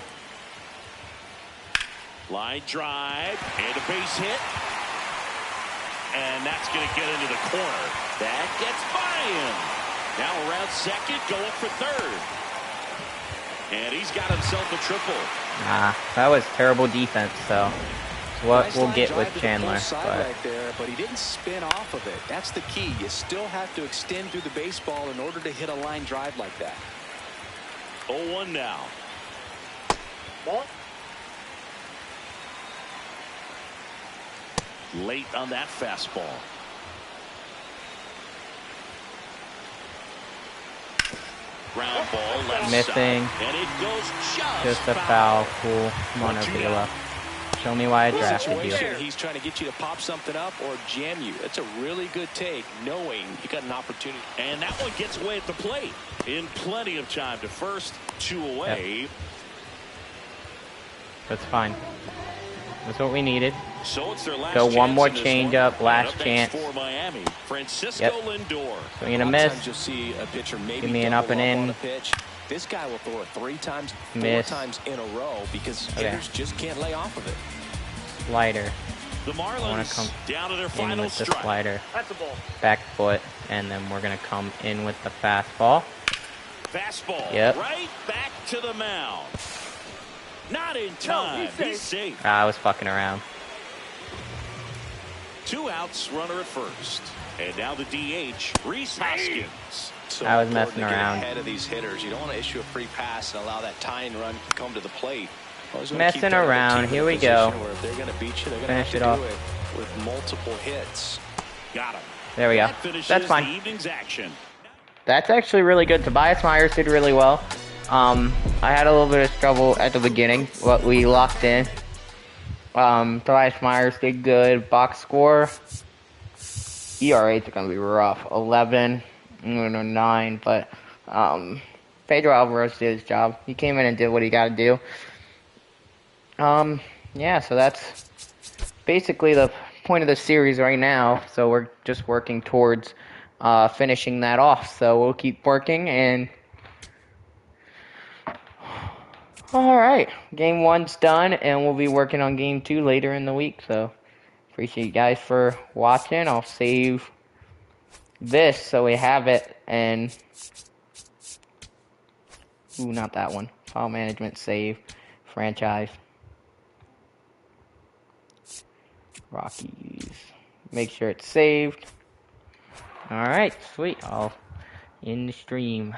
Line drive and a base hit. And that's going to get into the corner. That gets by him. Now around second, going for third. And he's got himself a triple. Nah, that was terrible defense, so it's what Nice we'll line get drive with to the Chandler. full side But right there, but he didn't spin off of it. That's the key. You still have to extend through the baseball in order to hit a line drive like that. 0-1 now. Ball. Late on that fastball. Ground ball left Missing. side. And it goes just a foul. Cool. Come on, 1-2 Avila. down. Show me why I drafted you. Situation, he's trying to get you to pop something up or jam you. That's a really good take, knowing you got an opportunity. And that one gets away at the plate. In plenty of time to first, 2 away. That's fine. That's what we needed. So it's their last Go one chance more in this change one. up, last And up chance. next for Miami, Francisco Yep. Lindor. Swing and a lot of miss. times you'll see a pitcher maybe Give me an double up and in. on a pitch. This guy will throw it 3 times, 4 Miss. times in a row because Okay. hitters just can't lay off of it. Slider. The wanna Marlins come down to their In final with the strike. slider. That's a ball. Back foot. And then we're going to come in with the fastball. Fastball Yep. right back to the mound. Not in time. He's safe. I was fucking around. 2 outs, runner at first. And now the DH, Reese Hoskins. So I was important messing to get around. ahead of these hitters. You don't want to issue a free pass and allow that tying run to come to the plate. Always wanna keep Messing that other around. team in Here a we go. position where if they're going to beat you, they're going to Finish have it to off. do it with multiple hits. Got him. There we go. That finishes That's the fine. evening's action. That's actually really good. Tobias Myers did really well. I had a little bit of trouble at the beginning, but we locked in. Tobias Myers did good. Box score. ERA is going to be rough. 11, 9, but Pedro Alvarez did his job. He came in and did what he got to do. Yeah, so that's basically the point of the series right now. So we're just working towards finishing that off. So we'll keep working and all right, game 1's done and we'll be working on game 2 later in the week. So appreciate you guys for watching. I'll save this so we have it and not that one. File management, save, franchise. Rockies. Make sure it's saved. Alright, sweet. I'll end the stream.